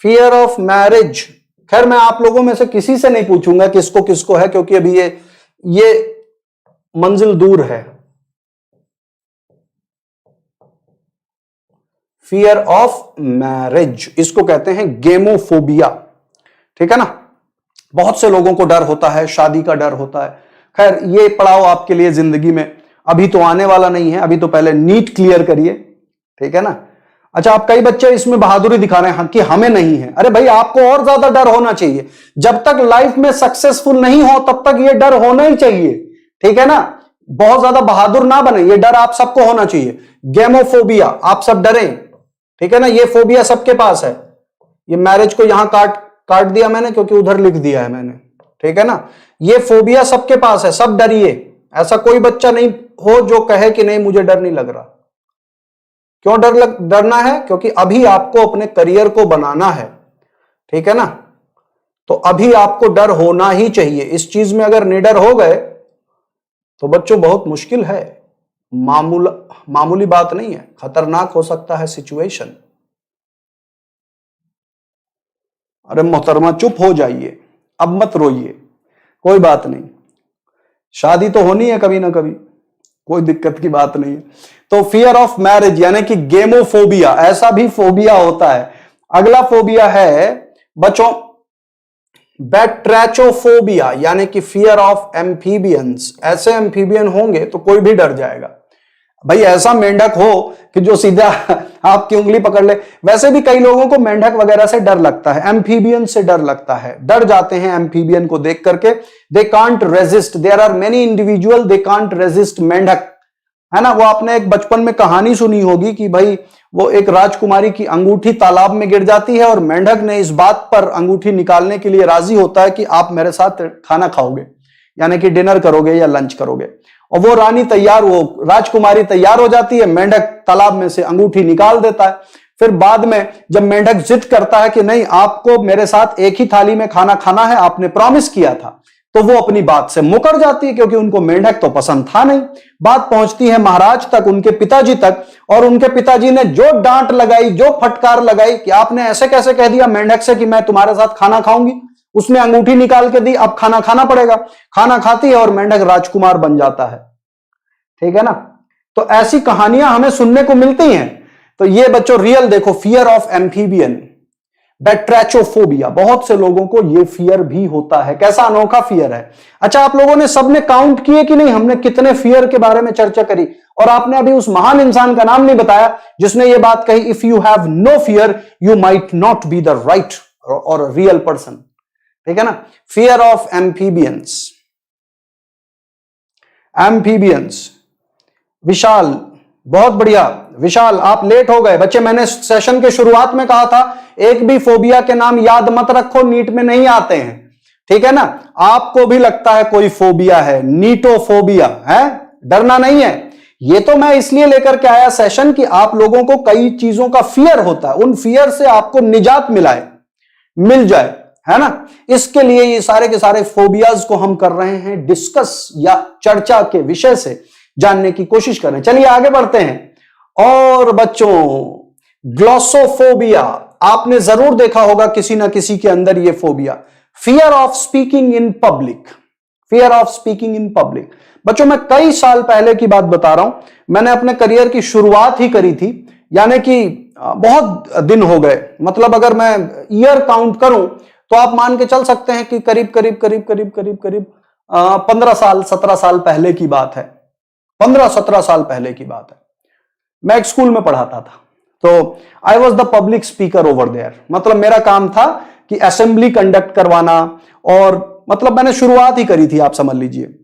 Speaker 1: fear of marriage. खैर मैं आप लोगों में से किसी से नहीं पूछूंगा किसको किसको है, क्योंकि अभी ये मंजिल दूर है। फियर ऑफ मैरिज, इसको कहते हैं गेमोफोबिया, ठीक है ना। बहुत से लोगों को डर होता है, शादी का डर होता है। खैर ये पड़ाव आपके लिए जिंदगी में अभी तो आने वाला नहीं है, अभी तो पहले नीट क्लियर करिए, ठीक है ना। अच्छा, आप कई बच्चे इसमें बहादुरी दिखा रहे हैं कि हमें नहीं है। अरे भाई, आपको और ज्यादा डर होना चाहिए। जब तक लाइफ में सक्सेसफुल नहीं हो तब तक ये डर होना ही चाहिए, ठीक है ना। बहुत ज्यादा बहादुर ना बने, ये डर आप सबको होना चाहिए। गेमोफोबिया, आप सब डरें, ठीक है ना। ये फोबिया सबके पास है। ये मैरिज को यहां काट दिया मैंने क्योंकि उधर लिख दिया है मैंने, ठीक है ना। ये फोबिया सबके पास है, सब डरिए। ऐसा कोई बच्चा नहीं हो जो कहे कि नहीं मुझे डर नहीं लग रहा। क्यों डरना है? क्योंकि अभी आपको अपने करियर को बनाना है, ठीक है ना। तो अभी आपको डर होना ही चाहिए। इस चीज में अगर निडर हो गए तो बच्चों बहुत मुश्किल है, मामूली बात नहीं है, खतरनाक हो सकता है सिचुएशन। अरे मोहतरमा चुप हो जाइए, अब मत रोइए, कोई बात नहीं, शादी तो होनी है कभी ना कभी, कोई दिक्कत की बात नहीं है। तो फियर ऑफ मैरिज यानी कि गेमोफोबिया, ऐसा भी फोबिया होता है। अगला फोबिया है बच्चों बैट्रैचोफोबिया यानी कि फियर ऑफ एम्फीबियंस। ऐसे एम्फीबियन होंगे तो कोई भी डर जाएगा। भाई ऐसा मेंढक हो कि जो सीधा आपकी उंगली पकड़ ले। वैसे भी कई लोगों को मेंढक वगैरह से डर लगता है, एम्फीबियन से डर लगता है, डर जाते हैं एम्फीबियन को देख करके। They can't resist, there are many individual they can't resist मेंढक, है ना। वो आपने एक बचपन में कहानी सुनी होगी कि भाई वो एक राजकुमारी की अंगूठी तालाब में गिर जाती है और मेंढक ने इस बात पर अंगूठी निकालने के लिए राजी होता है कि आप मेरे साथ खाना खाओगे, यानी कि डिनर करोगे या लंच करोगे। और वो रानी तैयार, वो राजकुमारी तैयार हो जाती है, मेंढक तालाब में से अंगूठी निकाल देता है। फिर बाद में जब मेंढक जिद करता है कि नहीं आपको मेरे साथ एक ही थाली में खाना खाना है, आपने प्रॉमिस किया था, तो वो अपनी बात से मुकर जाती है क्योंकि उनको मेंढक तो पसंद था नहीं। बात पहुंचती है महाराज तक, उनके पिताजी तक, और उनके पिताजी ने जो डांट लगाई, जो फटकार लगाई कि आपने ऐसे कैसे कह दिया मेंढक से कि मैं तुम्हारे साथ खाना खाऊंगी। उसने अंगूठी निकाल के दी, अब खाना खाना पड़ेगा। खाना खाती है और मेंढक राजकुमार बन जाता है, ठीक है ना। तो ऐसी कहानियां हमें सुनने को मिलती हैं। तो ये बच्चों रियल देखो, फियर ऑफ एम्फीबियन, बैट्रैचोफोबिया, बहुत से लोगों को ये फियर भी होता है। कैसा अनोखा फियर है। अच्छा, आप लोगों ने सबने काउंट किए कि नहीं, हमने कितने फियर के बारे में चर्चा करी। और आपने अभी उस महान इंसान का नाम नहीं बताया जिसने ये बात कही, if you have no fear you might not be the right और रियल पर्सन, ठीक है ना। Fear of amphibians, amphibians. Vishal, बहुत बढ़िया विशाल, आप लेट हो गए। बच्चे मैंने सेशन के शुरुआत में कहा था एक भी फोबिया के नाम याद मत रखो, नीट में नहीं आते हैं, ठीक है ना। आपको भी लगता है कोई फोबिया है, नीटोफोबिया है, डरना नहीं है। ये तो मैं इसलिए लेकर के आया सेशन कि आप लोगों को कई चीजों का फियर होता है, उन फियर से आपको निजात मिल जाए, है ना। इसके लिए ये सारे के सारे फोबियाज को हम कर रहे हैं डिस्कस या चर्चा के विषय से जानने की कोशिश कर रहे हैं। चलिए आगे बढ़ते हैं। और बच्चों ग्लॉसोफोबिया, आपने जरूर देखा होगा किसी ना किसी के अंदर ये phobia, fear of speaking in public, fear of speaking in public. बच्चों मैं कई साल पहले की बात बता रहा हूं, मैंने अपने करियर की शुरुआत ही करी थी, यानी कि बहुत दिन हो गए, मतलब अगर मैं ईयर काउंट करूं तो आप मान के चल सकते हैं कि करीब 15 साल 17 साल पहले की बात है, 15-17 साल पहले की बात है। मैं एक स्कूल में पढ़ाता था, तो I was the public speaker over there. मतलब मेरा काम था कि असेंबली कंडक्ट करवाना, और मतलब मैंने शुरुआत ही करी थी, आप समझ लीजिए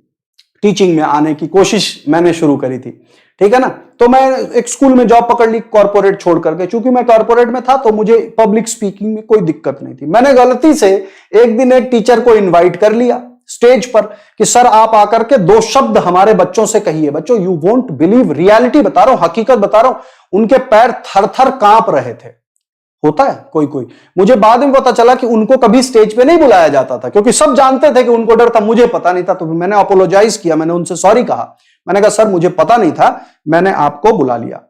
Speaker 1: टीचिंग में आने की कोशिश मैंने शुरू करी थी, ठीक है ना। तो मैं एक स्कूल में जॉब पकड़ ली कॉर्पोरेट छोड़ करके, चूंकि मैं कॉर्पोरेट में था तो मुझे पब्लिक स्पीकिंग में कोई दिक्कत नहीं थी। मैंने गलती से एक दिन एक टीचर को इनवाइट कर लिया स्टेज पर कि सर आप आकर के 2 शब्द हमारे बच्चों से कहिए। बच्चों यू वोंट बिलीव, रियलिटी बता रहा हूं, हकीकत बता रहा हूं, उनके पैर थर थर कांप रहे थे। होता है कोई कोई, मुझे बाद में पता चला कि उनको कभी स्टेज पे नहीं बुलाया जाता था, क्योंकि सब जानते थे कि उनको डर था, मुझे पता नहीं था। तो मैंने अपोलोजाइज किया, मैंने उनसे सॉरी कहा, मैंने कहा सर मुझे पता नहीं था, मैंने आपको बुला लिया,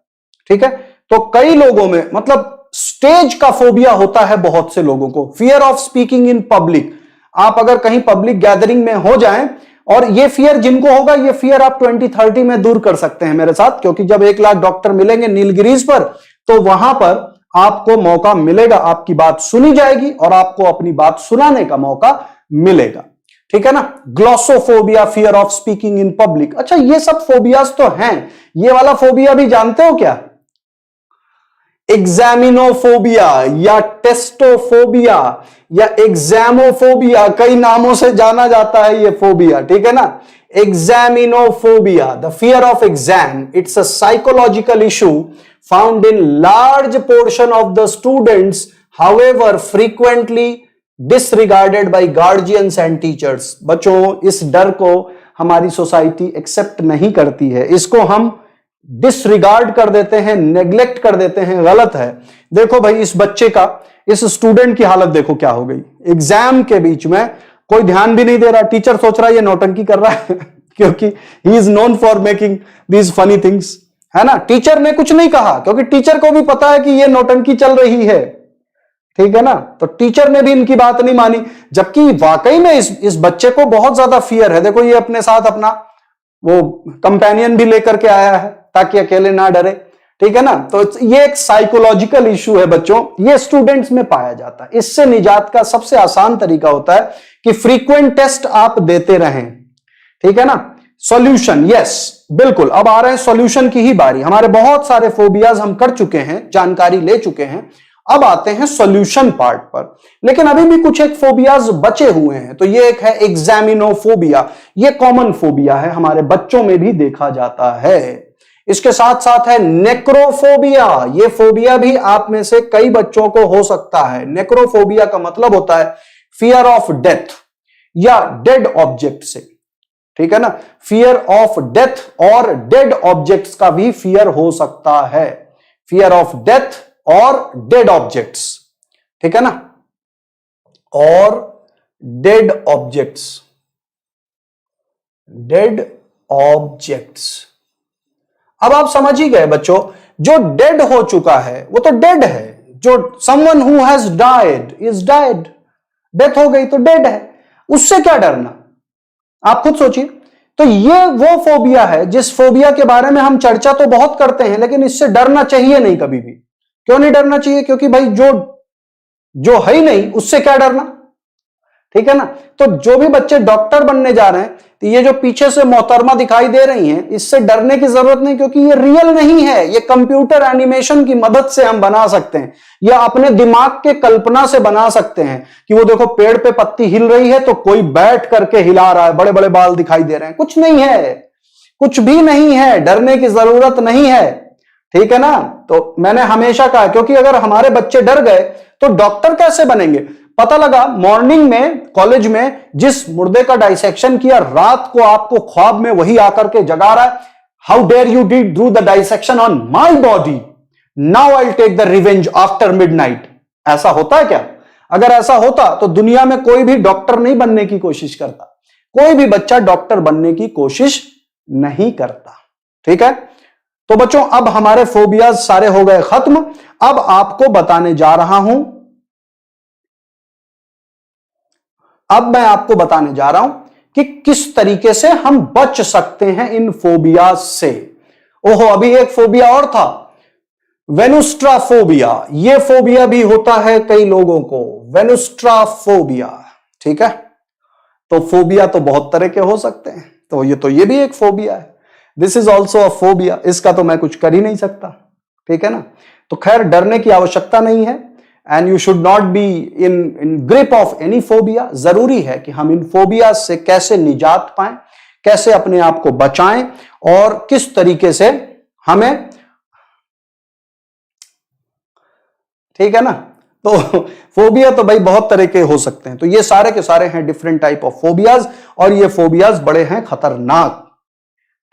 Speaker 1: ठीक है। तो कई लोगों में मतलब स्टेज का फोबिया होता है, बहुत से लोगों को fear of speaking in public. आप अगर कहीं पब्लिक गैदरिंग में हो जाएं, और ये फियर जिनको होगा, ये फियर आप 2030 में दूर कर सकते हैं मेरे साथ, क्योंकि जब 1 लाख डॉक्टर मिलेंगे नीलगिरीज पर, तो वहां पर आपको मौका मिलेगा, आपकी बात सुनी जाएगी और आपको अपनी बात सुनाने का मौका मिलेगा, ठीक है ना। Glossophobia, fear of speaking in public. अच्छा ये सब फोबियाज तो हैं, ये वाला फोबिया भी जानते हो क्या? एग्जामिनोफोबिया या टेस्टोफोबिया या एग्जामोफोबिया, कई नामों से जाना जाता है ये फोबिया, ठीक है ना। Examinophobia, the fear of exam, it's a psychological issue found in large portion of the students, however frequently disregarded by guardians and teachers। बच्चों इस डर को हमारी सोसाइटी एक्सेप्ट नहीं करती है, इसको हम डिसरिगार्ड कर देते हैं, नेग्लेक्ट कर देते हैं, गलत है। देखो भाई इस बच्चे का, इस स्टूडेंट की हालत देखो क्या हो गई, एग्जाम के बीच में कोई ध्यान भी नहीं दे रहा, टीचर सोच रहा है ये नौटंकी कर रहा है क्योंकि he is known for making these funny things, है ना। टीचर ने कुछ नहीं कहा क्योंकि टीचर को भी पता है कि ये नौटंकी चल रही है, ठीक है ना। तो टीचर ने भी इनकी बात नहीं मानी, जबकि वाकई में इस बच्चे को बहुत ज्यादा फियर है। देखो ये अपने साथ अपना वो कंपेनियन भी लेकर के आया है ताकि अकेले ना डरे, ठीक है ना। तो ये एक साइकोलॉजिकल इशू है बच्चों, ये स्टूडेंट्स में पाया जाता है। इससे निजात का सबसे आसान तरीका होता है कि फ्रीक्वेंट टेस्ट आप देते रहें, ठीक है ना। सॉल्यूशन, यस बिल्कुल, अब आ रहे हैं सॉल्यूशन की ही बारी। हमारे बहुत सारे फोबियाज हम कर चुके हैं, जानकारी ले चुके हैं, अब आते हैं सॉल्यूशन पार्ट पर। लेकिन अभी भी कुछ एक फोबियाज बचे हुए हैं। तो ये एक है एग्जामिनोफोबिया, ये कॉमन फोबिया है, हमारे बच्चों में भी देखा जाता है। इसके साथ साथ है नेक्रोफोबिया, ये फोबिया भी आप में से कई बच्चों को हो सकता है। नेक्रोफोबिया का मतलब होता है फियर ऑफ डेथ या डेड ऑब्जेक्ट से, ठीक है ना। फियर ऑफ डेथ और डेड ऑब्जेक्ट्स का भी फियर हो सकता है, फियर ऑफ डेथ और डेड ऑब्जेक्ट्स, ठीक है ना, और डेड ऑब्जेक्ट्स, डेड ऑब्जेक्ट्स। अब आप समझ ही गए बच्चों, जो डेड हो चुका है वो तो डेड है, जो someone who has died is died, death हो गई तो डेड है, उससे क्या डरना, आप खुद सोचिए। तो ये वो फोबिया है जिस फोबिया के बारे में हम चर्चा तो बहुत करते हैं, लेकिन इससे डरना चाहिए नहीं कभी भी। क्यों नहीं डरना चाहिए? क्योंकि भाई जो है ही नहीं उससे क्या डरना, ठीक है ना। तो जो भी बच्चे डॉक्टर बनने जा रहे हैं, तो ये जो पीछे से मोहतरमा दिखाई दे रही हैं, इससे डरने की जरूरत नहीं, क्योंकि ये रियल नहीं है। ये कंप्यूटर एनिमेशन की मदद से हम बना सकते हैं, या अपने दिमाग के कल्पना से बना सकते हैं कि वो देखो पेड़ पे पत्ती हिल रही है तो कोई बैठ करके हिला रहा है, बड़े बड़े बाल दिखाई दे रहे हैं। कुछ नहीं है, कुछ भी नहीं है, डरने की जरूरत नहीं है, ठीक है ना। तो मैंने हमेशा कहा, क्योंकि अगर हमारे बच्चे डर गए तो डॉक्टर कैसे बनेंगे। पता लगा मॉर्निंग में कॉलेज में जिस मुर्दे का डाइसेक्शन किया, रात को आपको ख्वाब में वही आकर के जगा रहा है, how dare you did do the dissection on my body, now I will take the revenge after midnight. ऐसा होता है क्या? अगर ऐसा होता तो दुनिया में कोई भी डॉक्टर नहीं बनने की कोशिश करता, कोई भी बच्चा डॉक्टर बनने की कोशिश नहीं करता, ठीक है। तो बच्चों अब हमारे फोबियाज सारे हो गए खत्म। अब आपको बताने जा रहा हूं, अब मैं आपको बताने जा रहा हूं कि किस तरीके से हम बच सकते हैं इन फोबियाज से। ओहो, अभी एक फोबिया और था, वेनुस्ट्राफोबिया। यह फोबिया भी होता है कई लोगों को, वेनुस्ट्राफोबिया, ठीक है। तो फोबिया तो बहुत तरह के हो सकते हैं, तो ये भी एक फोबिया है। This is also a phobia, इसका तो मैं कुछ कर ही नहीं सकता, ठीक है ना। तो खैर डरने की आवश्यकता नहीं है, and you should not be in grip of any phobia. जरूरी है कि हम इन फोबिया से कैसे निजात पाएं, कैसे अपने आप को बचाएं और किस तरीके से हमें, ठीक है ना। तो फोबिया तो भाई बहुत तरह के हो सकते हैं, तो ये सारे के सारे हैं डिफरेंट टाइप ऑफ फोबियाज, और ये फोबियाज बड़े हैं खतरनाक,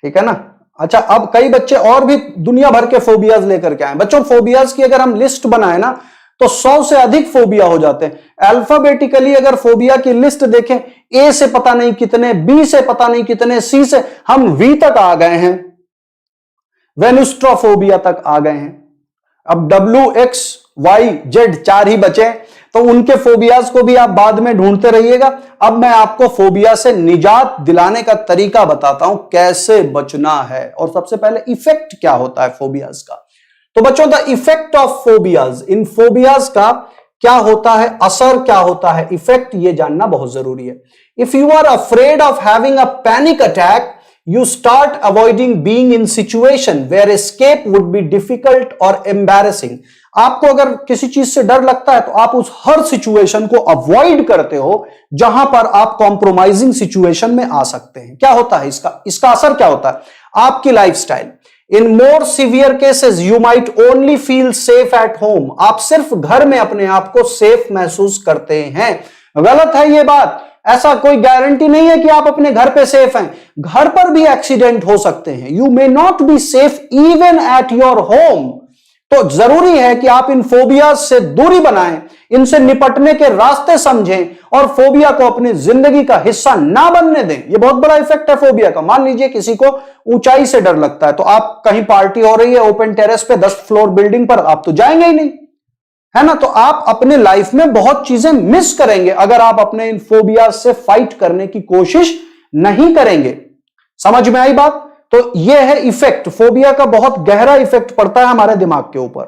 Speaker 1: ठीक है ना। अच्छा, अब कई बच्चे और भी दुनिया भर के फोबियाज लेकर के आए। बच्चों फोबियाज की अगर हम लिस्ट बनाए ना तो 100 से अधिक फोबिया हो जाते हैं। अल्फाबेटिकली अगर फोबिया की लिस्ट देखें, ए से पता नहीं कितने, बी से पता नहीं कितने, सी से हम वी तक आ गए हैं, वेनुस्ट्राफोबिया तक आ गए हैं। अब डब्ल्यू, एक्स, वाई, जेड 4 ही बचे, तो उनके फोबियाज को भी आप बाद में ढूंढते रहिएगा। अब मैं आपको फोबिया से निजात दिलाने का तरीका बताता हूं, कैसे बचना है, और सबसे पहले इफेक्ट क्या होता है फोबियाज का। तो बच्चों the effect of phobias, in phobias का क्या होता है, असर क्या होता है, इफेक्ट, ये जानना बहुत जरूरी है। If you are afraid of having a panic attack, you start avoiding being in situation where escape would be difficult or embarrassing। आपको अगर किसी चीज से डर लगता है तो आप उस हर सिचुएशन को अवॉइड करते हो जहां पर आप कॉम्प्रोमाइजिंग सिचुएशन में आ सकते हैं। क्या होता है इसका असर क्या होता है, आपकी lifestyle. In more severe cases you might only feel safe at home. आप सिर्फ घर में अपने आप को सेफ महसूस करते हैं। गलत है ये बात, ऐसा कोई गारंटी नहीं है कि आप अपने घर पे सेफ हैं, घर पर भी एक्सीडेंट हो सकते हैं। You may not be safe even at your home. तो जरूरी है कि आप इन फोबिया से दूरी बनाएं, इनसे निपटने के रास्ते समझें और फोबिया को अपनी जिंदगी का हिस्सा ना बनने दें। यह बहुत बड़ा इफेक्ट है फोबिया का। मान लीजिए किसी को ऊंचाई से डर लगता है, तो आप कहीं पार्टी हो रही है ओपन टेरेस पे 10 फ्लोर बिल्डिंग पर, आप तो जाएंगे ही नहीं, है ना। तो आप अपने लाइफ में बहुत चीजें मिस करेंगे अगर आप अपने इन फोबिया से फाइट करने की कोशिश नहीं करेंगे। समझ में आई बात? तो यह है इफेक्ट, फोबिया का बहुत गहरा इफेक्ट पड़ता है हमारे दिमाग के ऊपर,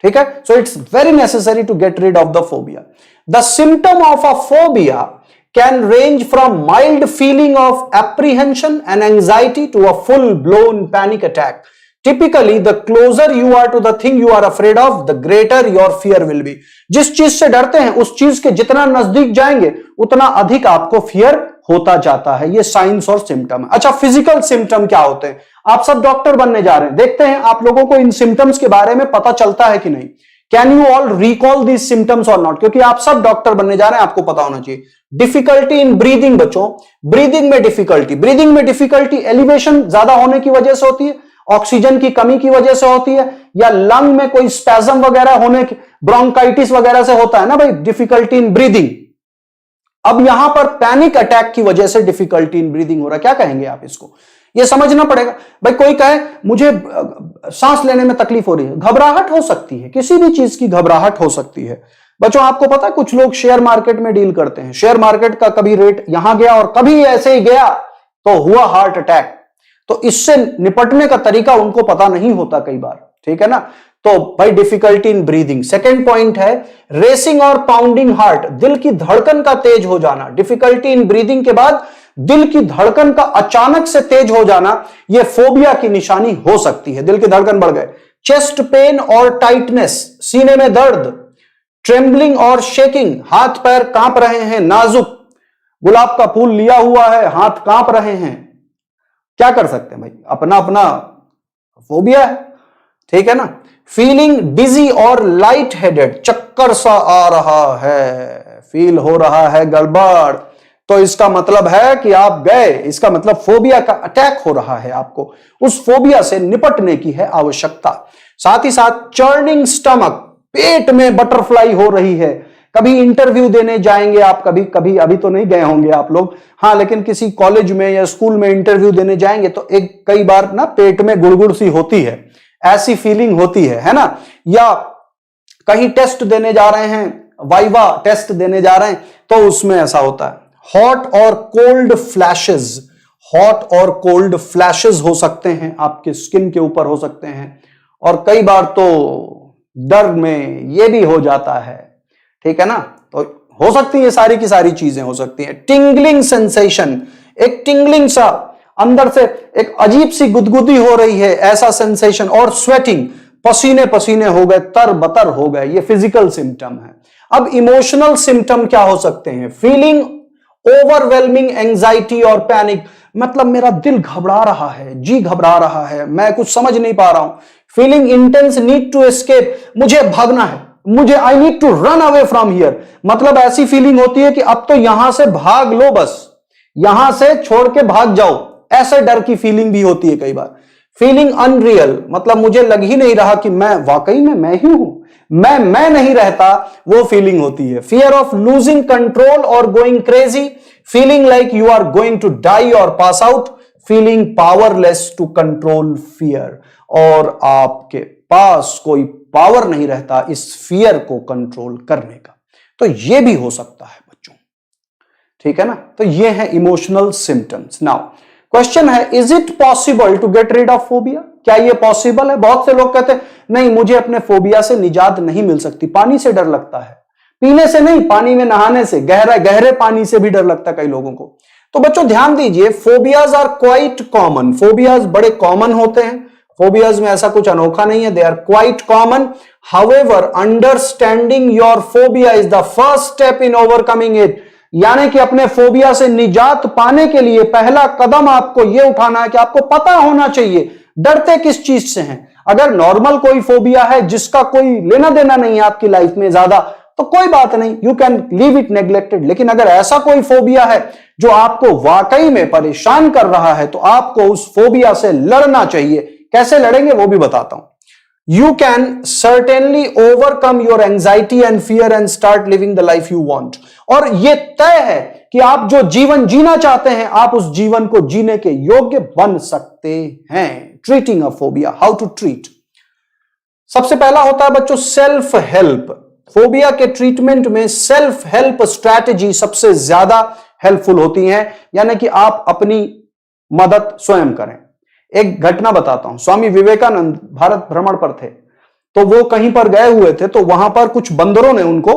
Speaker 1: ठीक है। So it's very necessary to get rid of the phobia. The symptom of a phobia can range from mild feeling of apprehension and anxiety to a full blown panic attack. Typically, the closer you are to the thing you are afraid of, the greater your fear will be. जिस चीज से डरते हैं उस चीज के जितना नजदीक जाएंगे उतना अधिक आपको फियर होता जाता है। ये साइंस और सिम्टम है। अच्छा, फिजिकल सिम्टम क्या होते हैं? आप सब डॉक्टर बनने जा रहे हैं, देखते हैं आप लोगों को इन सिम्टम्स के बारे में पता चलता है कि नहीं। Can you all recall these symptoms और नॉट? क्योंकि आप सब डॉक्टर बनने जा रहे हैं, आपको पता होना चाहिए। डिफिकल्टी इन ब्रीदिंग, बच्चों ब्रीदिंग में डिफिकल्टी एलिवेशन ज्यादा होने की वजह से होती है, ऑक्सीजन की कमी की वजह से होती है, या लंग में कोई स्पैज्म वगैरह होने की, ब्रोंकाइटिस वगैरह से होता है ना भाई, डिफिकल्टी इन ब्रीदिंग। अब यहां पर पैनिक अटैक की वजह से डिफिकल्टी इन ब्रीदिंग हो रहा है, क्या कहेंगे आप इसको? यह समझना पड़ेगा भाई। कोई कहे मुझे सांस लेने में तकलीफ हो रही है, घबराहट हो सकती है, किसी भी चीज की घबराहट हो सकती है। बच्चों आपको पता है कुछ लोग शेयर मार्केट में डील करते हैं, शेयर मार्केट का कभी रेट यहां गया और कभी ऐसे ही गया तो हुआ हार्ट अटैक। तो इससे निपटने का तरीका उनको पता नहीं होता कई बार, ठीक है ना। तो भाई difficulty in breathing. Second point है रेसिंग और पाउंडिंग हार्ट, दिल की धड़कन का तेज हो जाना। डिफिकल्टी इन ब्रीदिंग के बाद दिल की धड़कन का अचानक से तेज हो जाना, यह फोबिया की निशानी हो सकती है। दिल की धड़कन बढ़ गए। चेस्ट पेन और टाइटनेस, सीने में दर्द। ट्रेम्बलिंग और शेकिंग, हाथ पैर कांप रहे हैं, नाजुक। गुलाब का फूल लिया हुआ है, हाथ कांप रहे हैं, क्या कर सकते हैं भाई, अपना अपना फोबिया है, ठीक है ना। फीलिंग डिजी और लाइट हेडेड, चक्कर सा आ रहा है, फील हो रहा है गड़बड़, तो इसका मतलब है कि आप गए, इसका मतलब फोबिया का अटैक हो रहा है, आपको उस फोबिया से निपटने की है आवश्यकता। साथ ही साथ चर्निंग स्टमक, पेट में बटरफ्लाई हो रही है। कभी इंटरव्यू देने जाएंगे आप, कभी अभी तो नहीं गए होंगे आप लोग, हाँ, लेकिन किसी कॉलेज में या स्कूल में इंटरव्यू देने जाएंगे तो एक कई बार ना पेट में गुड़गुड़ सी होती है, ऐसी फीलिंग होती है ना। या कहीं टेस्ट देने जा रहे हैं, वाइवा टेस्ट देने जा रहे हैं, तो उसमें ऐसा होता है। हॉट और कोल्ड फ्लैशेस, हॉट और कोल्ड फ्लैशेस हो सकते हैं, आपके स्किन के ऊपर हो सकते हैं, और कई बार तो डर में ये भी हो जाता है, ठीक है ना। तो हो सकती है सारी की सारी चीजें हो सकती हैं। टिंगलिंग सेंसेशन, एक टिंगलिंग सा अंदर से एक अजीब सी गुदगुदी हो रही है, ऐसा सेंसेशन। और स्वेटिंग, पसीने पसीने हो गए, तरबतर हो गए, ये फिजिकल सिम्टम है। अब इमोशनल सिम्टम क्या हो सकते हैं? फीलिंग ओवरवेलमिंग एंजाइटी और पैनिक, मतलब मेरा दिल घबरा रहा है, जी घबरा रहा है, मैं कुछ समझ नहीं पा रहा हूं। Feeling intense need to escape, मुझे भागना है, मुझे I need to run away from here, मतलब ऐसी फीलिंग होती है कि अब तो यहां से भाग लो, बस यहां से छोड़ के भाग जाओ, ऐसे डर की फीलिंग भी होती है कई बार। फीलिंग अनरियल, मतलब मुझे लग ही नहीं रहा कि मैं वाकई में मैं ही हूं, मैं नहीं रहता, वो फीलिंग होती है। फियर ऑफ लूजिंग कंट्रोल और going crazy, feeling like you are going to die और pass out, feeling powerless to control fear, और आपके पास कोई पावर नहीं रहता इस फियर को कंट्रोल करने का। तो यह भी हो सकता है बच्चों, ठीक है ना। तो ये है इमोशनल सिम्टम्स। नाउ क्वेश्चन है, is it possible to get rid of phobia? क्या ये पॉसिबल है? बहुत से लोग कहते हैं नहीं, मुझे अपने फोबिया से निजात नहीं मिल सकती, पानी से डर लगता है, पीने से नहीं, पानी में नहाने से, गहरे पानी से भी डर लगता है कई लोगों को। तो बच्चों ध्यान दीजिए, phobias are quite common, phobias बड़े कॉमन होते हैं, फोबियाज में ऐसा कुछ अनोखा नहीं है, they are quite common. However understanding your phobia is the first step in overcoming it, यानी कि अपने फोबिया से निजात पाने के लिए पहला कदम आपको यह उठाना है कि आपको पता होना चाहिए डरते किस चीज से हैं। अगर नॉर्मल कोई फोबिया है जिसका कोई लेना देना नहीं है आपकी लाइफ में ज्यादा, तो कोई बात नहीं, you can leave it neglected. लेकिन अगर ऐसा कोई फोबिया है जो आपको वाकई में परेशान कर रहा है, तो आपको उस फोबिया से लड़ना चाहिए। कैसे लड़ेंगे वो भी बताता हूं। you can certainly overcome your anxiety and fear and start living the life you want. और ये तय है कि आप जो जीवन जीना चाहते हैं आप उस जीवन को जीने के योग्य बन सकते हैं. Treating a phobia, how to treat. सबसे पहला होता है बच्चों सेल्फ हेल्प. फोबिया के ट्रीटमेंट में सेल्फ हेल्प स्ट्रैटेजी सबसे ज्यादा हेल्पफुल होती हैं, यानी कि आप अपनी मदद स्वयं करें. एक घटना बताता हूं. स्वामी विवेकानंद भारत भ्रमण पर थे, तो वो कहीं पर गए हुए थे, तो वहां पर कुछ बंदरों ने उनको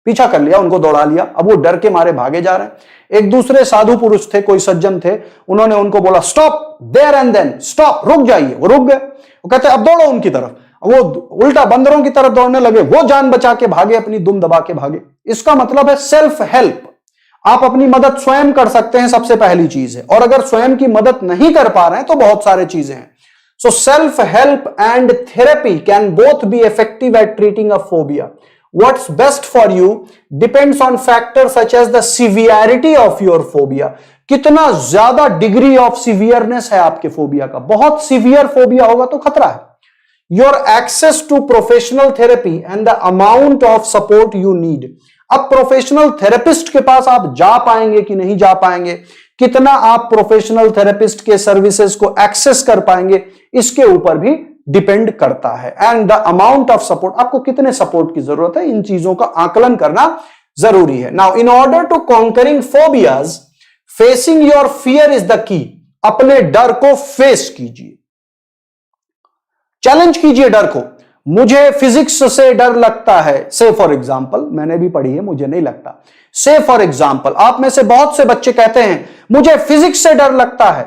Speaker 1: पीछा कर लिया, उनको दौड़ा लिया. अब वो डर के मारे भागे जा रहे हैं. एक दूसरे साधु पुरुष थे, कोई सज्जन थे, उन्होंने उनको बोला stop there and then, stop, रुक जाइए. वो रुक गए. वो कहते अब दौड़ो उनकी तरफ. वो उल्टा बंदरों की तरफ दौड़ने लगे. वो जान बचा के भागे, अपनी दुम दबा के भागे. इसका मतलब है सेल्फ हेल्प. आप अपनी मदद स्वयं कर सकते हैं, सबसे पहली चीज है. और अगर स्वयं की मदद नहीं कर पा रहे हैं तो बहुत सारे चीजें हैं. So self help and therapy can both be effective at treating a phobia. What's best for you depends on factors such as the severity of your phobia. कितना ज्यादा डिग्री ऑफ सिवियरनेस है आपके फोबिया का. बहुत सिवियर फोबिया होगा तो खतरा है. Your access to professional therapy and the amount of support you need. अब प्रोफेशनल थेरेपिस्ट के पास आप जा पाएंगे कि नहीं जा पाएंगे, कितना आप प्रोफेशनल थेरेपिस्ट के सर्विसेज को एक्सेस कर पाएंगे, इसके ऊपर भी डिपेंड करता है. And the amount of support, आपको कितने सपोर्ट की जरूरत है, इन चीजों का आकलन करना जरूरी है. Now in order to conquering phobias, facing your fear is the key. अपने डर को फेस कीजिए, चैलेंज कीजिए डर को. मुझे फिजिक्स से डर लगता है, से फॉर एग्जाम्पल, मैंने भी पढ़ी है, मुझे नहीं लगता. से फॉर एग्जाम्पल, आप में से बहुत से बच्चे कहते हैं मुझे फिजिक्स से डर लगता है.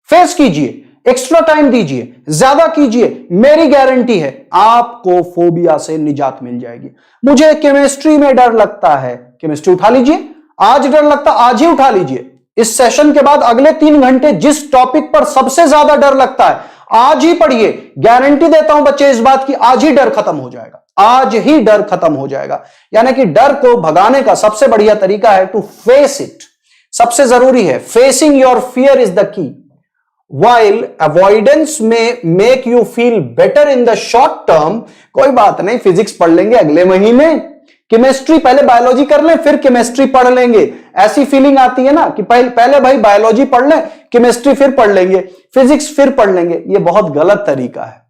Speaker 1: फेस कीजिए, एक्स्ट्रा टाइम दीजिए, ज्यादा कीजिए, मेरी गारंटी है आपको फोबिया से निजात मिल जाएगी. मुझे केमिस्ट्री में डर लगता है, केमिस्ट्री उठा लीजिए. आज डर लगता, आज ही उठा लीजिए. इस सेशन के बाद अगले 3 घंटे जिस टॉपिक पर सबसे ज्यादा डर लगता है आज ही पढ़िए. गारंटी देता हूं बच्चे इस बात की, आज ही डर खत्म हो जाएगा. आज ही डर खत्म हो जाएगा. यानी कि डर को भगाने का सबसे बढ़िया तरीका है टू फेस इट. सबसे जरूरी है facing your fear is the key. While avoidance may make you feel better in the short term, कोई बात नहीं, फिजिक्स पढ़ लेंगे अगले महीने, केमिस्ट्री पहले बायोलॉजी कर लें फिर केमिस्ट्री पढ़ लेंगे. ऐसी फीलिंग आती है ना कि पहले भाई बायोलॉजी पढ़ लें, केमिस्ट्री फिर पढ़ लेंगे, फिजिक्स फिर पढ़ लेंगे. ये बहुत गलत तरीका है,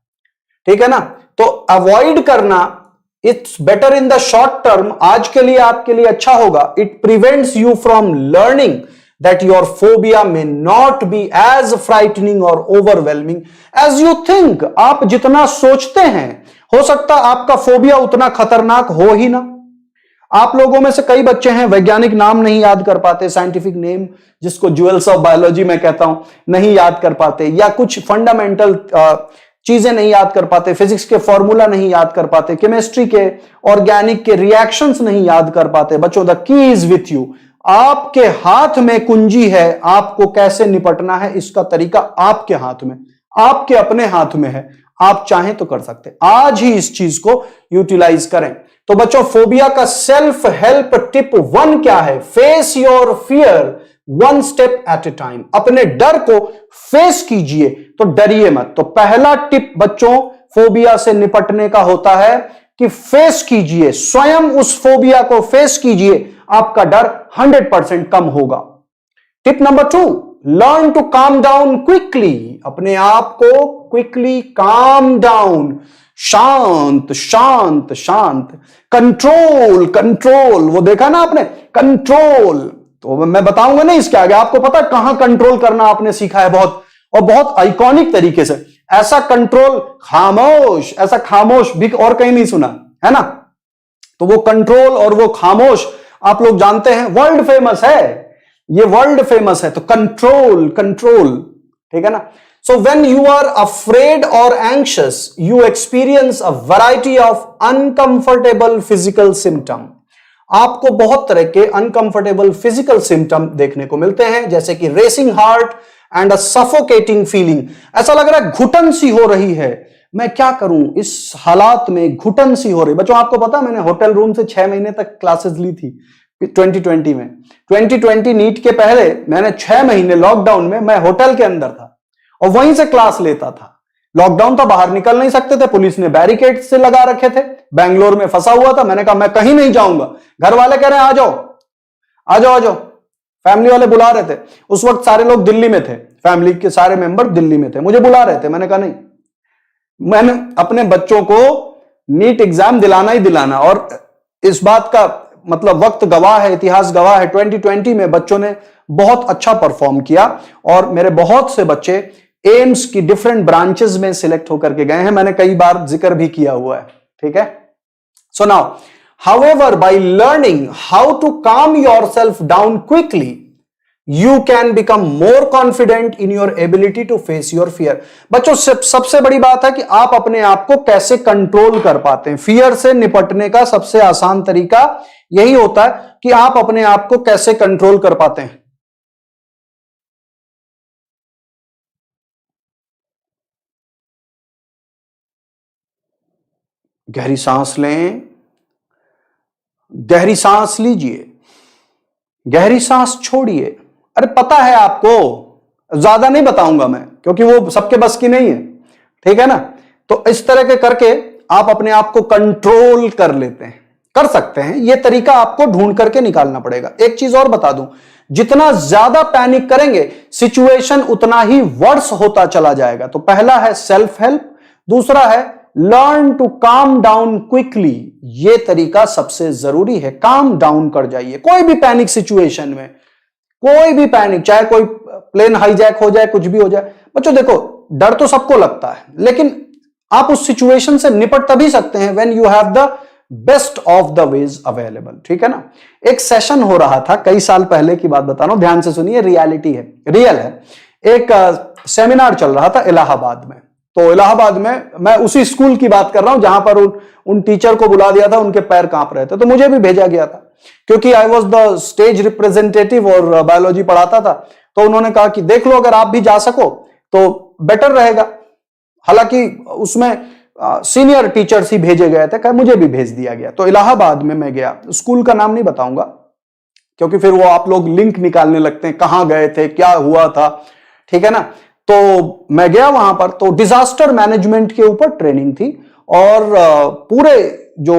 Speaker 1: ठीक है ना. तो अवॉइड करना, it's better in the short term, आज के लिए आपके लिए अच्छा होगा. It prevents you from learning that your phobia may not be as frightening or overwhelming as you think. आप जितना सोचते हैं, हो सकता आपका फोबिया उतना खतरनाक हो ही ना. आप लोगों में से कई बच्चे हैं वैज्ञानिक नाम नहीं याद कर पाते, साइंटिफिक नेम जिसको ज्वेल्स ऑफ बायोलॉजी में कहता हूं, नहीं याद कर पाते, या कुछ फंडामेंटल चीजें नहीं याद कर पाते, फिजिक्स के फॉर्मूला नहीं याद कर पाते, केमिस्ट्री के ऑर्गेनिक के रिएक्शंस नहीं याद कर पाते. बच्चों the key is with you. आपके हाथ में कुंजी है, आपको कैसे निपटना है इसका तरीका आपके हाथ में, आपके अपने हाथ में है. आप चाहें तो कर सकते, आज ही इस चीज को यूटिलाइज करें. तो बच्चों फोबिया का सेल्फ हेल्प टिप 1 क्या है? Face your fear 1 step at A time. अपने डर को फेस कीजिए, तो डरिए मत. तो पहला टिप बच्चों फोबिया से निपटने का होता है कि फेस कीजिए, स्वयं उस फोबिया को फेस कीजिए, आपका डर 100% कम होगा. Tip number 2, learn to calm down quickly. अपने आप को क्विकली काम डाउन, शांत शांत शांत. कंट्रोल कंट्रोल, वो देखा ना आपने, कंट्रोल. तो मैं बताऊंगा नहीं इसके आगे, आपको पता कहां कंट्रोल करना आपने सीखा है बहुत, और बहुत आइकॉनिक तरीके से. ऐसा कंट्रोल खामोश, ऐसा खामोश भी और कहीं नहीं सुना है ना. तो वो कंट्रोल और वो खामोश आप लोग जानते हैं, वर्ल्ड फेमस है, ये वर्ल्ड फेमस है. तो कंट्रोल कंट्रोल, ठीक है ना. So when you are afraid और anxious you experience a variety of uncomfortable physical symptom. आपको बहुत तरह के अनकंफर्टेबल फिजिकल सिम्टम देखने को मिलते हैं, जैसे कि racing heart and a suffocating feeling. ऐसा लग रहा है घुटन सी हो रही है, मैं क्या करूं इस हालात में, घुटन सी हो रही. बच्चों आपको पता मैंने होटल रूम से 6 महीने तक क्लासेस ली थी 2020 में. 2020 नीट के पहले मैंने 6 महीने लॉकडाउन में मैं होटल के अंदर था और वहीं से क्लास लेता था. लॉकडाउन था, बाहर निकल नहीं सकते थे, पुलिस ने बैरिकेड से लगा रखे थे, बेंगलोर में फंसा हुआ था। मैंने कहा मैं कहीं नहीं जाऊंगा। घर वाले कह रहे हैं आ जाओ आ जाओ आ जाओ, फैमिली वाले बुला रहे थे। उस वक्त सारे लोग दिल्ली में थे, फैमिली के सारे मेंबर दिल्ली में थे, मुझे बुला रहे थे। मैंने कहा नहीं, मैंने अपने बच्चों को नीट एग्जाम दिलाना ही दिलाना। और इस बात का मतलब वक्त गवाह है, इतिहास गवाह है, 2020 में बच्चों ने बहुत अच्छा परफॉर्म किया और मेरे बहुत से बच्चे एम्स की डिफरेंट ब्रांचेस में सिलेक्ट होकर के गए हैं। मैंने कई बार जिक्र भी किया हुआ है, ठीक है। So now however, by learning how to calm yourself down quickly, you can become more confident in your ability to face your fear. बच्चों सबसे बड़ी बात है कि आप अपने आप को कैसे कंट्रोल कर पाते हैं। फियर से निपटने का सबसे आसान तरीका यही होता है कि आप अपने आप को कैसे कंट्रोल कर पाते हैं। गहरी सांस लें, गहरी सांस लीजिए, गहरी सांस छोड़िए। अरे पता है आपको, ज्यादा नहीं बताऊंगा मैं क्योंकि वो सबके बस की नहीं है, ठीक है ना। तो इस तरह के करके आप अपने आप को कंट्रोल कर लेते हैं, कर सकते हैं। ये तरीका आपको ढूंढ करके निकालना पड़ेगा। एक चीज और बता दूं, जितना ज्यादा पैनिक करेंगे सिचुएशन उतना ही वर्स होता चला जाएगा। तो पहला है सेल्फ हेल्प, दूसरा है learn to calm down quickly. ये तरीका सबसे जरूरी है। काम डाउन कर जाइए कोई भी पैनिक सिचुएशन में, कोई भी पैनिक, चाहे कोई प्लेन हाईजैक हो जाए, कुछ भी हो जाए। बच्चों देखो, डर तो सबको लगता है, लेकिन आप उस सिचुएशन से निपट तभी सकते हैं when you have the best of the ways available, ठीक है ना। एक सेशन हो रहा था, कई साल पहले की बात बता रहा हूं, ध्यान से सुनिए, रियलिटी है, रियल है। एक सेमिनार चल रहा था इलाहाबाद में। तो इलाहाबाद में, मैं उसी स्कूल की बात कर रहा हूं जहां पर उन टीचर को बुला दिया था, उनके पैर कांप रहे थे। तो मुझे भी भेजा गया था क्योंकि आई वॉज द स्टेज रिप्रेजेंटेटिव और बायोलॉजी पढ़ाता था। तो उन्होंने कहा कि देख लो, अगर आप भी जा सको तो बेटर रहेगा। हालांकि उसमें सीनियर टीचर्स ही भेजे गए थे, कहा मुझे भी भेज दिया गया। तो इलाहाबाद में मैं गया, स्कूल का नाम नहीं बताऊंगा क्योंकि फिर वो आप लोग लिंक निकालने लगते हैं, कहां गए थे, क्या हुआ था, ठीक है ना। तो मैं गया वहां पर, तो डिजास्टर मैनेजमेंट के ऊपर ट्रेनिंग थी। और पूरे जो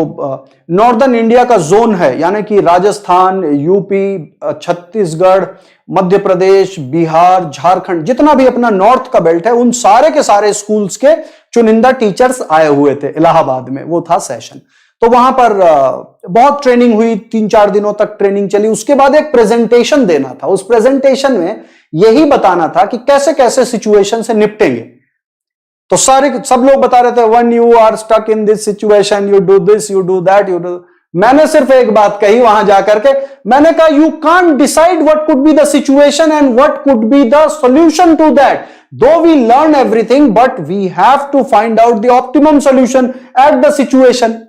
Speaker 1: नॉर्दर्न इंडिया का जोन है, यानी कि राजस्थान, यूपी, छत्तीसगढ़, मध्य प्रदेश, बिहार, झारखंड, जितना भी अपना नॉर्थ का बेल्ट है, उन सारे के सारे स्कूल्स के चुनिंदा टीचर्स आए हुए थे इलाहाबाद में। वो था सेशन। तो वहां पर बहुत ट्रेनिंग हुई, 3-4 दिनों तक ट्रेनिंग चली। उसके बाद एक प्रेजेंटेशन देना था। उस प्रेजेंटेशन में यही बताना था कि कैसे कैसे सिचुएशन से निपटेंगे। तो सब लोग बता रहे थे, when you are stuck in this situation you do this, you do that, you do. मैंने सिर्फ एक बात कही वहां जाकर के, मैंने कहा you can't decide what could be the situation and what could be the solution to that. Though we learn everything but we have to find out the optimum solution at the situation.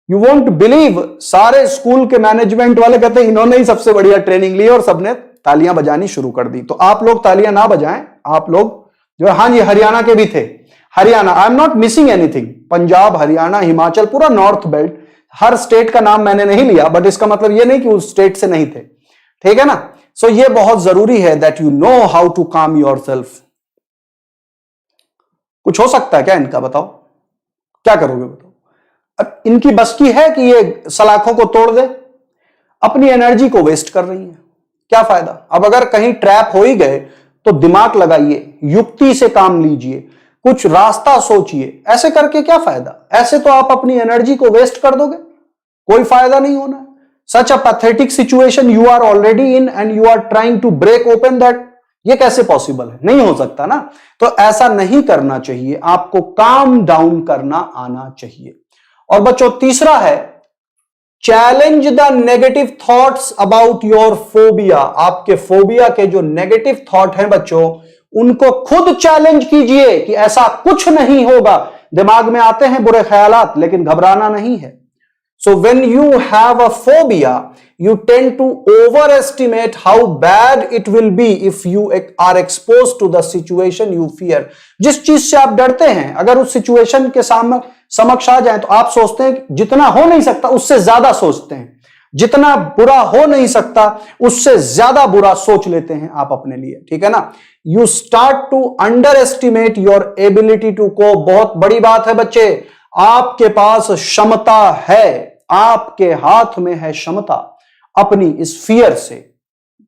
Speaker 1: You won't believe, सारे school के management वाले कहते हैं इन्होंने ही सबसे बढ़िया training ली, और सबने तालियां बजानी शुरू कर दी। तो आप लोग तालियां ना बजाएं, आप लोग जो, हाँ जी, हरियाणा के भी थे, Haryana, I am not missing anything, Punjab, Haryana, Himachal, पूरा नॉर्थ बेल्ट, हर स्टेट का नाम मैंने नहीं लिया, बट इसका मतलब ये नहीं कि उस स्टेट से नहीं थे, ठीक है ना। सो ये बहुत जरूरी है that you know how to calm yourself. कुछ हो सकता है क्या इनका, बताओ क्या करोगे, बताओ। अब इनकी बस की है कि ये सलाखों को तोड़ दे, अपनी एनर्जी को वेस्ट कर रही है, क्या फायदा। अब अगर कहीं ट्रैप हो ही गए तो दिमाग लगाइए, युक्ति से काम लीजिए, कुछ रास्ता सोचिए। ऐसे करके क्या फायदा, ऐसे तो आप अपनी एनर्जी को वेस्ट कर दोगे, कोई फायदा नहीं होना है। Such a pathetic situation you are already in and you are trying to break open that, ये कैसे पॉसिबल है, नहीं हो सकता ना। तो ऐसा नहीं करना चाहिए, आपको काम डाउन करना आना चाहिए। और बच्चों तीसरा है, challenge the negative thoughts about your phobia. आपके फोबिया के जो नेगेटिव थॉट हैं बच्चों, उनको खुद चैलेंज कीजिए कि ऐसा कुछ नहीं होगा। दिमाग में आते हैं बुरे ख्यालात, लेकिन घबराना नहीं है। सो when you have a phobia you tend to overestimate how bad it will be if you are exposed to the situation you fear। जिस चीज से आप डरते हैं, अगर उस सिचुएशन के समक्ष आ जाए तो आप सोचते हैं जितना हो नहीं सकता उससे ज्यादा सोचते हैं। जितना बुरा हो नहीं सकता उससे ज्यादा बुरा सोच लेते हैं आप अपने लिए, ठीक है ना। You start to underestimate your ability to cope. बहुत बड़ी बात है बच्चे, आपके पास क्षमता है, आपके हाथ में है क्षमता अपनी इस फियर से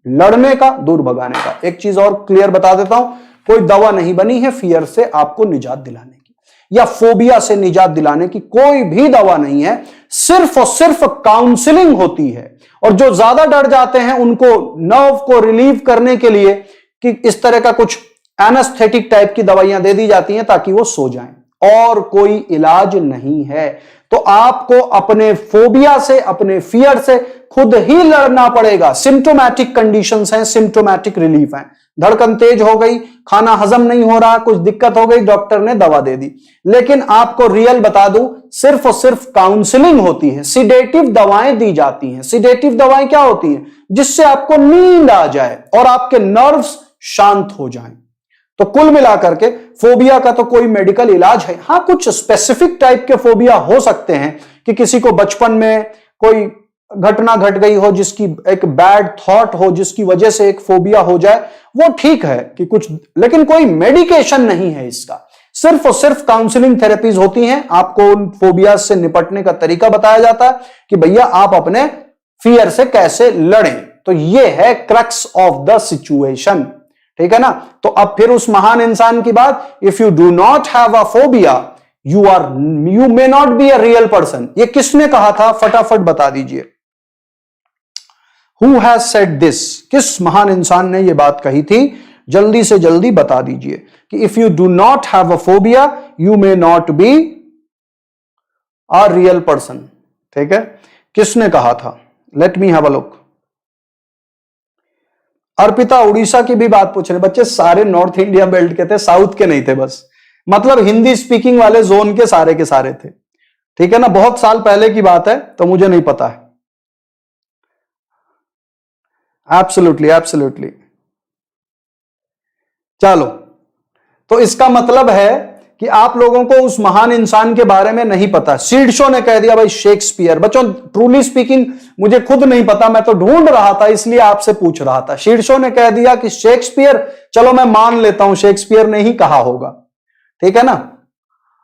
Speaker 1: लड़ने का, दूर भगाने का। एक चीज और क्लियर बता देता हूं, कोई दवा नहीं बनी है फियर से आपको निजात दिलाने की या फोबिया से निजात दिलाने की, कोई भी दवा नहीं है। सिर्फ और सिर्फ काउंसलिंग होती है। और जो ज्यादा डर जाते हैं उनको नर्व को रिलीव करने के लिए कि इस तरह का कुछ एनेस्थेटिक टाइप की दवाइयां दे दी जाती हैं ताकि वो सो जाएं, और कोई इलाज नहीं है। तो आपको अपने फोबिया से, अपने फियर से खुद ही लड़ना पड़ेगा। सिम्टोमैटिक कंडीशंस हैं, सिम्टोमैटिक रिलीफ हैं। धड़कन तेज हो गई, खाना हजम नहीं हो रहा, कुछ दिक्कत हो गई, डॉक्टर ने दवा दे दी। लेकिन आपको रियल बता दूं, सिर्फ और सिर्फ काउंसलिंग होती है, सिडेटिव दवाएं दी जाती हैं। सिडेटिव दवाएं क्या होती हैं? जिससे आपको नींद आ जाए और आपके नर्व्स शांत हो जाएं। तो कुल मिलाकर के फोबिया का तो कोई मेडिकल इलाज है? हां, कुछ स्पेसिफिक टाइप के फोबिया हो सकते हैं कि किसी को बचपन में कोई घटना घट गई हो, जिसकी एक बैड थॉट हो, जिसकी वजह से एक फोबिया हो जाए, वो ठीक है कि कुछ, लेकिन कोई मेडिकेशन नहीं है इसका। सिर्फ और सिर्फ काउंसलिंग थेरेपीज होती हैं। आपको उन फोबिया से निपटने का तरीका बताया जाता है कि भैया आप अपने फियर से कैसे लड़ें। तो ये है क्रक्स ऑफ द सिचुएशन, ठीक है ना। तो अब फिर उस महान इंसान की बात, if you do not have a phobia you may not be a real person. ये किसने कहा था? फटाफट बता दीजिए। Who has said this? किस महान इंसान ने यह बात कही थी? जल्दी से जल्दी बता दीजिए कि if you do not have a phobia you may not be a real person, ठीक है। किसने कहा था? Let me have a look. Arpita Orissa की भी बात पूछ रहे बच्चे, सारे नॉर्थ इंडिया बेल्ट के थे, साउथ के नहीं थे बस, मतलब हिंदी स्पीकिंग वाले जोन के सारे थे, ठीक है ना। बहुत साल पहले की बात है तो मुझे नहीं पता है। Absolutely absolutely. चलो, तो इसका मतलब है कि आप लोगों को उस महान इंसान के बारे में नहीं पता। सीड शो ने कह दिया भाई शेक्सपियर। बच्चों ट्रूली स्पीकिंग मुझे खुद नहीं पता, मैं तो ढूंढ रहा था इसलिए आपसे पूछ रहा था। सीड शो ने कह दिया कि शेक्सपियर, चलो मैं मान लेता हूं शेक्सपियर ने ही कहा होगा, ठीक है ना।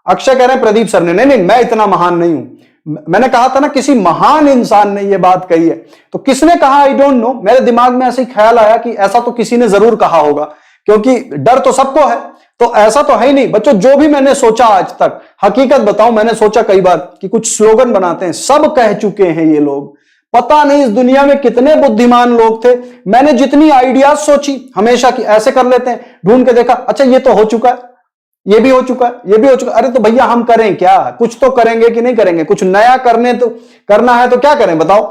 Speaker 1: अक्षय कह रहे हैं प्रदीप सर ने, नहीं मैं इतना महान नहीं हूं। मैंने कहा था ना किसी महान इंसान ने यह बात कही है। तो किसने कहा आई डोंट नो, मेरे दिमाग में ऐसे ख्याल आया कि ऐसा तो किसी ने जरूर कहा होगा, क्योंकि डर तो सबको है। तो ऐसा तो है ही नहीं बच्चों। जो भी मैंने सोचा आज तक, हकीकत बताऊं, मैंने सोचा कई बार कि कुछ स्लोगन बनाते हैं, सब कह चुके हैं ये लोग। पता नहीं इस दुनिया में कितने बुद्धिमान लोग थे। मैंने जितनी आइडियाज सोची हमेशा की ऐसे कर लेते हैं, ढूंढ के देखा अच्छा ये तो हो चुका है, ये भी हो चुका है, ये भी हो चुका है। अरे तो भैया हम करें क्या? कुछ तो करेंगे कि नहीं करेंगे? कुछ नया करना है तो क्या करें बताओ?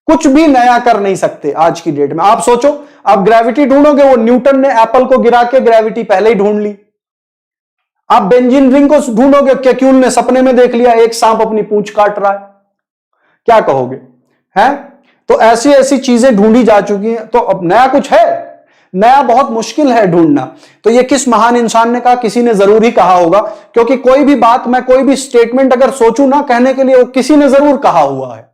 Speaker 1: कुछ भी नया कर नहीं सकते आज की डेट में। आप सोचो, आप ग्रेविटी ढूंढोगे, वो न्यूटन ने एप्पल को गिरा के ग्रेविटी पहले ही ढूंढ ली। आप बेंजीन रिंग को ढूंढोगे, केक्यूल ने सपने में देख लिया एक सांप अपनी पूंछ काट रहा है, क्या कहोगे? हैं? तो ऐसी ऐसी चीजें ढूंढी जा चुकी हैं। तो अब नया कुछ है? नया बहुत मुश्किल है ढूंढना। तो ये किस महान इंसान ने कहा? किसी ने जरूर ही कहा होगा, क्योंकि कोई भी बात, मैं कोई भी स्टेटमेंट अगर सोचूं ना कहने के लिए, वो किसी ने जरूर कहा हुआ है।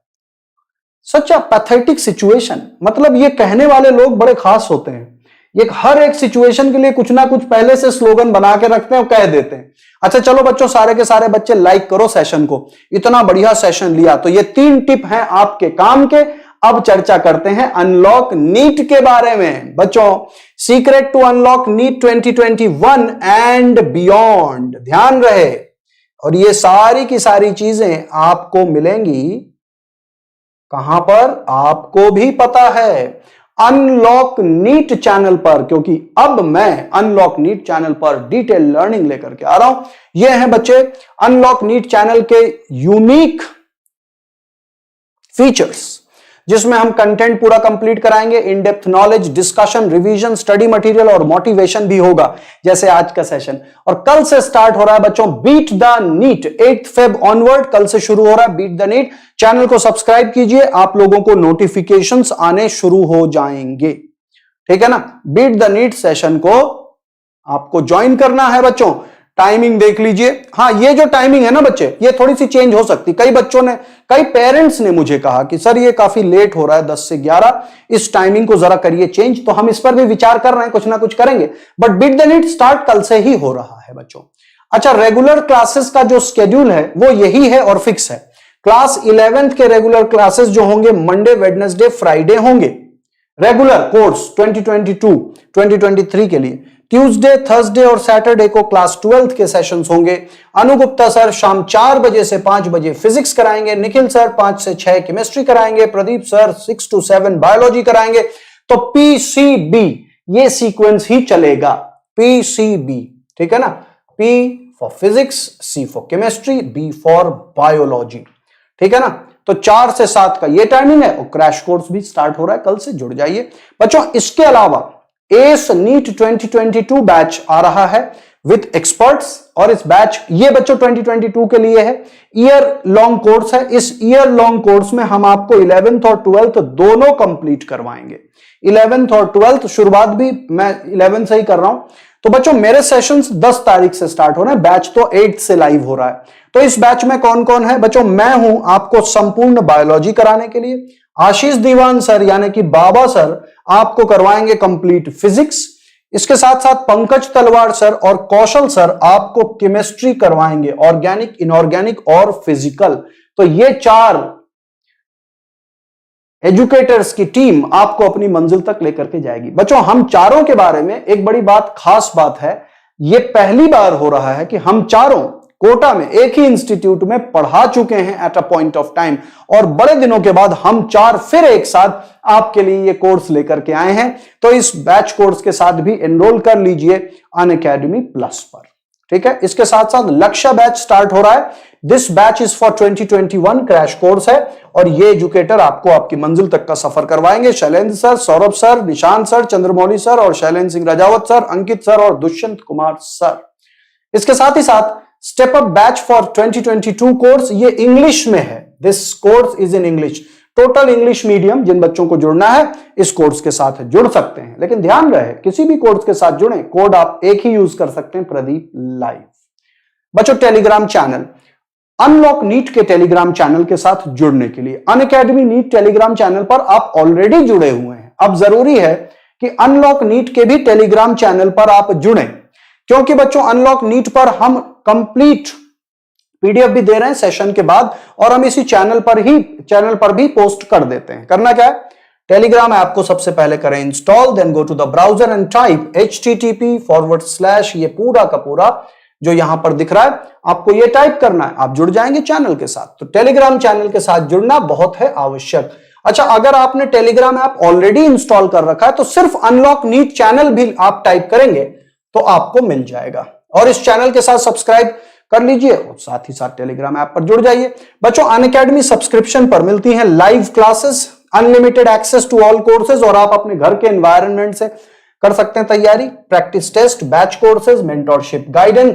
Speaker 1: सच अ पैथेटिक सिचुएशन, मतलब ये कहने वाले लोग बड़े खास होते हैं। ये हर एक सिचुएशन के लिए कुछ ना कुछ पहले से स्लोगन बना के रखते हैं और कह देते हैं। अच्छा चलो बच्चों, सारे के सारे बच्चे लाइक करो सेशन को, इतना बढ़िया सेशन लिया। तो ये 3 टिप हैं आपके काम के। अब चर्चा करते हैं अनलॉक नीट के बारे में। बच्चों, secret to unlock NEET 2021 and beyond, ध्यान रहे। और ये सारी की सारी चीजें आपको मिलेंगी कहां पर? आपको भी पता है, अनलॉक नीट चैनल पर, क्योंकि अब मैं अनलॉक नीट चैनल पर डिटेल लर्निंग लेकर के आ रहा हूं। ये हैं बच्चे अनलॉक नीट चैनल के यूनिक फीचर्स, जिसमें हम कंटेंट पूरा कंप्लीट कराएंगे, in depth knowledge, discussion, revision, study material और मोटिवेशन भी होगा, जैसे आज का सेशन। और कल से स्टार्ट हो रहा है बच्चों beat the NEET, 8 Feb onward कल से शुरू हो रहा है बीट द नीट। चैनल को सब्सक्राइब कीजिए, आप लोगों को नोटिफिकेशंस आने शुरू हो जाएंगे, ठीक है ना। बीट द नीट सेशन को आपको ज्वाइन करना है बच्चों। टाइमिंग देख लीजिए। हाँ, ये जो टाइमिंग है ना बच्चे, ये थोड़ी सी चेंज हो सकती। कई बच्चों ने, कई पेरेंट्स ने मुझे कहा कि सर ये काफी लेट हो रहा है 10 से 11, इस टाइमिंग को जरा करिए चेंज। तो हम इस पर भी विचार कर रहे हैं, कुछ ना कुछ करेंगे। But beat the NEET start कल से ही हो रहा है बच्चों। अच्छा, रेगुलर क्लासेस का जो स्केड्यूल है वो यही है और फिक्स है। क्लास 11th के रेगुलर क्लासेस जो होंगे मंडे, वेडनेसडे, फ्राइडे होंगे। रेगुलर कोर्स 2022-2023 के लिए ट्यूसडे, थर्सडे और सैटरडे को क्लास 12th के सेशंस होंगे। अनु गुप्ता सर शाम 4 बजे से 5 बजे फिजिक्स कराएंगे, निखिल सर 5 से 6 केमिस्ट्री कराएंगे, प्रदीप सर 6 to 7 बायोलॉजी कराएंगे। तो पीसीबी ये सीक्वेंस ही चलेगा, पीसीबी, ठीक है ना। P for physics, C for chemistry, B for biology, ठीक है ना। तो 4 से 7 का ये टाइमिंग है और क्रैश कोर्स भी स्टार्ट हो रहा है, कल से जुड़ जाइए बच्चों। इसके अलावा एस नीट 2022 बैच आ रहा है विथ एक्सपर्ट्स, और इस बैच, ये बच्चों 2022 के लिए है, ईयर लॉन्ग कोर्स है। इस ईयर लॉन्ग कोर्स में हम आपको 11th और 12th दोनों कंप्लीट करवाएंगे। 11th और 12th, शुरुआत भी मैं 11th से ही कर रहा हूं। तो बच्चों मेरे सेशंस 10 तारीख से स्टार्ट हो रहे हैं, बैच तो 8 से लाइव हो रहा है। तो इस बैच में कौन कौन है बच्चों? मैं हूं आपको संपूर्ण बायोलॉजी कराने के लिए, आशीष दीवान सर यानी कि बाबा सर आपको करवाएंगे कंप्लीट फिजिक्स, इसके साथ साथ पंकज तलवार सर और कौशल सर आपको केमिस्ट्री करवाएंगे, ऑर्गेनिक, इनऑर्गेनिक और फिजिकल। तो ये 4 एजुकेटर्स की टीम आपको अपनी मंजिल तक लेकर के जाएगी। बच्चों हम चारों के बारे में एक बड़ी बात, खास बात है, यह पहली बार हो रहा है कि हम चारों कोटा में एक ही इंस्टीट्यूट में पढ़ा चुके हैं at a point of time, और बड़े दिनों के बाद हम 4 फिर एक साथ आपके लिए ये कोर्स लेकर के आए हैं। तो इस बैच कोर्स के साथ भी एनरोल कर लीजिए अनअकैडमी प्लस पर, ठीक है। इसके साथ साथ लक्ष्य बैच स्टार्ट हो रहा है। This batch is for 2021 crash course है, और ये एजुकेटर आपको आपकी मंजिल तक का सफर करवाएंगे। Shailendra sir, Saurabh sir, Nishant sir, Chandramouli sir और शैलेंद्र सिंह राजावत सर, अंकित सर और दुष्यंत कुमार सर। इसके साथ ही साथ step up batch for 2022 course, ये इंग्लिश में है। This course is in English, total English medium. जिन बच्चों को जुड़ना है इस कोर्स के साथ जुड़ सकते हैं, लेकिन ध्यान रहे किसी भी कोर्स के साथ जुड़े, कोड आप एक ही यूज कर सकते हैं, प्रदीप लाइव। बच्चों टेलीग्राम चैनल, अनलॉक नीट के टेलीग्राम चैनल के साथ जुड़ने के लिए अनअकैडमी नीट टेलीग्राम चैनल पर आप ऑलरेडी जुड़े हुए हैं। अब जरूरी है कि अनलॉक नीट के भी टेलीग्राम चैनल पर आप जुड़ें, क्योंकि बच्चों अनलॉक नीट पर हम कंप्लीट पीडीएफ भी दे रहे हैं सेशन के बाद, और हम इसी चैनल पर भी पोस्ट कर देते हैं। करना क्या है, टेलीग्राम ऐप को सबसे पहले करें install, then go to the browser and type http:// ये पूरा का पूरा जो यहां पर दिख रहा है आपको ये टाइप करना है, आप जुड़ जाएंगे चैनल के साथ। तो टेलीग्राम चैनल के साथ जुड़ना बहुत है आवश्यक। अच्छा, अगर आपने टेलीग्राम ऐप ऑलरेडी इंस्टॉल कर रखा है तो सिर्फ अनलॉक नीट चैनल भी आप टाइप करेंगे तो आपको मिल जाएगा, और इस चैनल के साथ सब्सक्राइब कर लीजिए और साथ ही साथ टेलीग्राम ऐप पर जुड़ जाइए। बच्चों अनअकैडमी सब्सक्रिप्शन पर मिलती हैं live classes, unlimited access to all courses, और आप अपने घर के एनवायरनमेंट से कर सकते हैं तैयारी, practice test, batch courses, mentorship, guidance,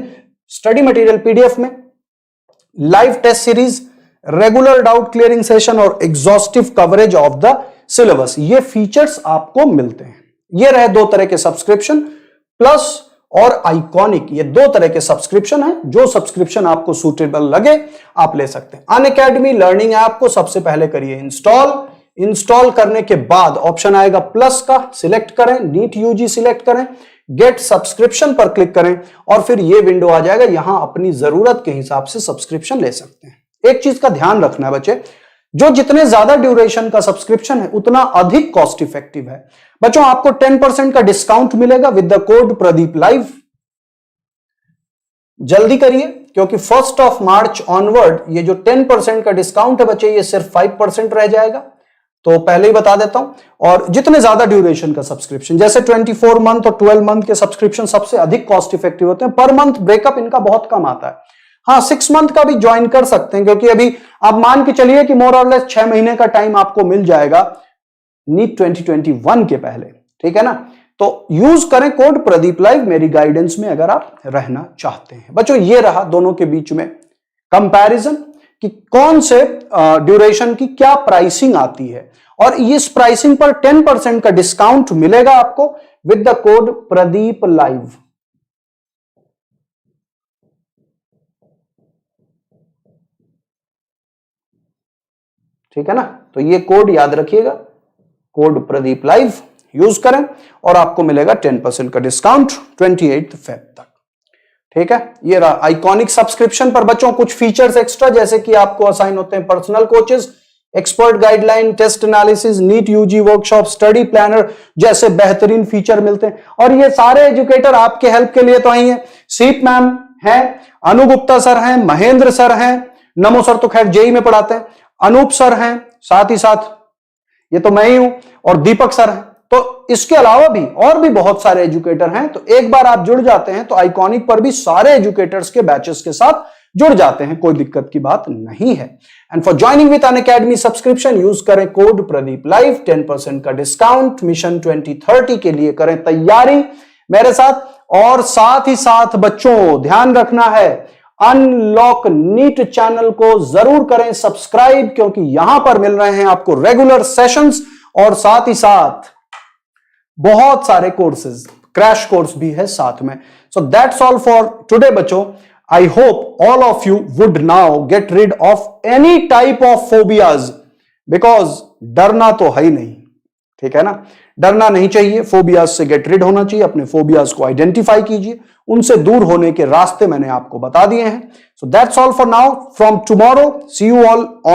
Speaker 1: study material PDF में, live test series, regular doubt clearing session और exhaustive coverage of the syllabus, ये फीचर्स आपको मिलते हैं। ये रहे 2 तरह के सब्सक्रिप्शन, प्लस और आइकॉनिक, ये 2 तरह के सब्सक्रिप्शन है। जो सब्सक्रिप्शन आपको सूटेबल लगे आप ले सकते हैं। अनअकैडमी लर्निंग ऐप को सबसे पहले करिए इंस्टॉल करने के बाद ऑप्शन आएगा प्लस का, सिलेक्ट करें, नीट यूजी सिलेक्ट करें, गेट सब्सक्रिप्शन पर क्लिक करें, और फिर ये विंडो आ जाएगा। यहां अपनी जरूरत के हिसाब से सब्सक्रिप्शन ले सकते हैं। एक चीज का ध्यान रखना है बच्चे, जो जितने ज्यादा ड्यूरेशन का सब्सक्रिप्शन है उतना अधिक कॉस्ट इफेक्टिव है। बच्चों आपको 10% का डिस्काउंट मिलेगा with the code Pradeep live. जल्दी करिए, क्योंकि 1 मार्च ऑनवर्ड ये जो 10% का डिस्काउंट है बच्चे, ये सिर्फ 5% रह जाएगा। तो पहले ही बता देता हूं। और जितने ज्यादा ड्यूरेशन का सब्सक्रिप्शन, जैसे 24 मंथ और 12 मंथ के सब्सक्रिप्शन सबसे अधिक कॉस्ट इफेक्टिव होते हैं। पर मंथ ब्रेकअप इनका बहुत कम आता है। हाँ, 6 मंथ का भी ज्वाइन कर सकते हैं, क्योंकि अभी आप मान के चलिए कि मोर और लेस 6 महीने का टाइम आपको मिल जाएगा नीट 2021 के पहले, ठीक है ना। तो यूज करें कोड प्रदीप लाइव मेरी गाइडेंस में अगर आप रहना चाहते हैं। बच्चों ये रहा दोनों के बीच में कंपैरिजन कि कौन से ड्यूरेशन की क्या प्राइसिंग आती है, और इस प्राइसिंग पर 10% का डिस्काउंट मिलेगा आपको with the code Pradeep live. ठीक है ना। तो ये कोड याद रखिएगा, कोड प्रदीप लाइव यूज करें और आपको मिलेगा 10% का डिस्काउंट 28 फेब तक। ठीक है, ये रहा आइकॉनिक सब्सक्रिप्शन पर बच्चों कुछ फीचर्स एक्स्ट्रा, जैसे कि आपको असाइन होते हैं personal coaches, expert guideline, test analysis, NEET UG workshop, study planner जैसे बेहतरीन फीचर मिलते हैं। और ये सारे एजुकेटर आपके हेल्प के लिए तो आई हैं। सीप मैम हैं, अनु गुप्ता सर हैं, महेंद्र सर हैं, नमो सर तो खैर जेई में पढ़ाते हैं, अनूप सर हैं, साथ ही साथ ये तो मैं ही हूं, और दीपक सर हैं। तो इसके अलावा भी और भी बहुत सारे एजुकेटर हैं। तो एक बार आप जुड़ जाते हैं तो आइकॉनिक पर भी सारे एजुकेटर्स के बैचेस के साथ जुड़ जाते हैं, कोई दिक्कत की बात नहीं है। And for joining with Unacademy subscription use करें कोड प्रदीप लाइव, 10% का डिस्काउंट। मिशन 2030 के लिए करें तैयारी मेरे साथ। और साथ ही साथ बच्चों ध्यान रखना है, अनलॉक नीट चैनल को जरूर करें सब्सक्राइब, क्योंकि यहां पर मिल रहे हैं आपको रेगुलर सेशंस और साथ ही साथ बहुत सारे कोर्सेज, क्रैश कोर्स भी है साथ में। So that's all for today बच्चों। I hope all of you would now get rid of any type of phobias, because डरना तो है ही नहीं, ठीक है ना। डरना नहीं चाहिए, फोबियाज से गेट रिड होना चाहिए। अपने फोबियाज को आइडेंटिफाई कीजिए, उनसे दूर होने के रास्ते मैंने आपको बता दिए हैं। So that's all for now. From tomorrow see you all.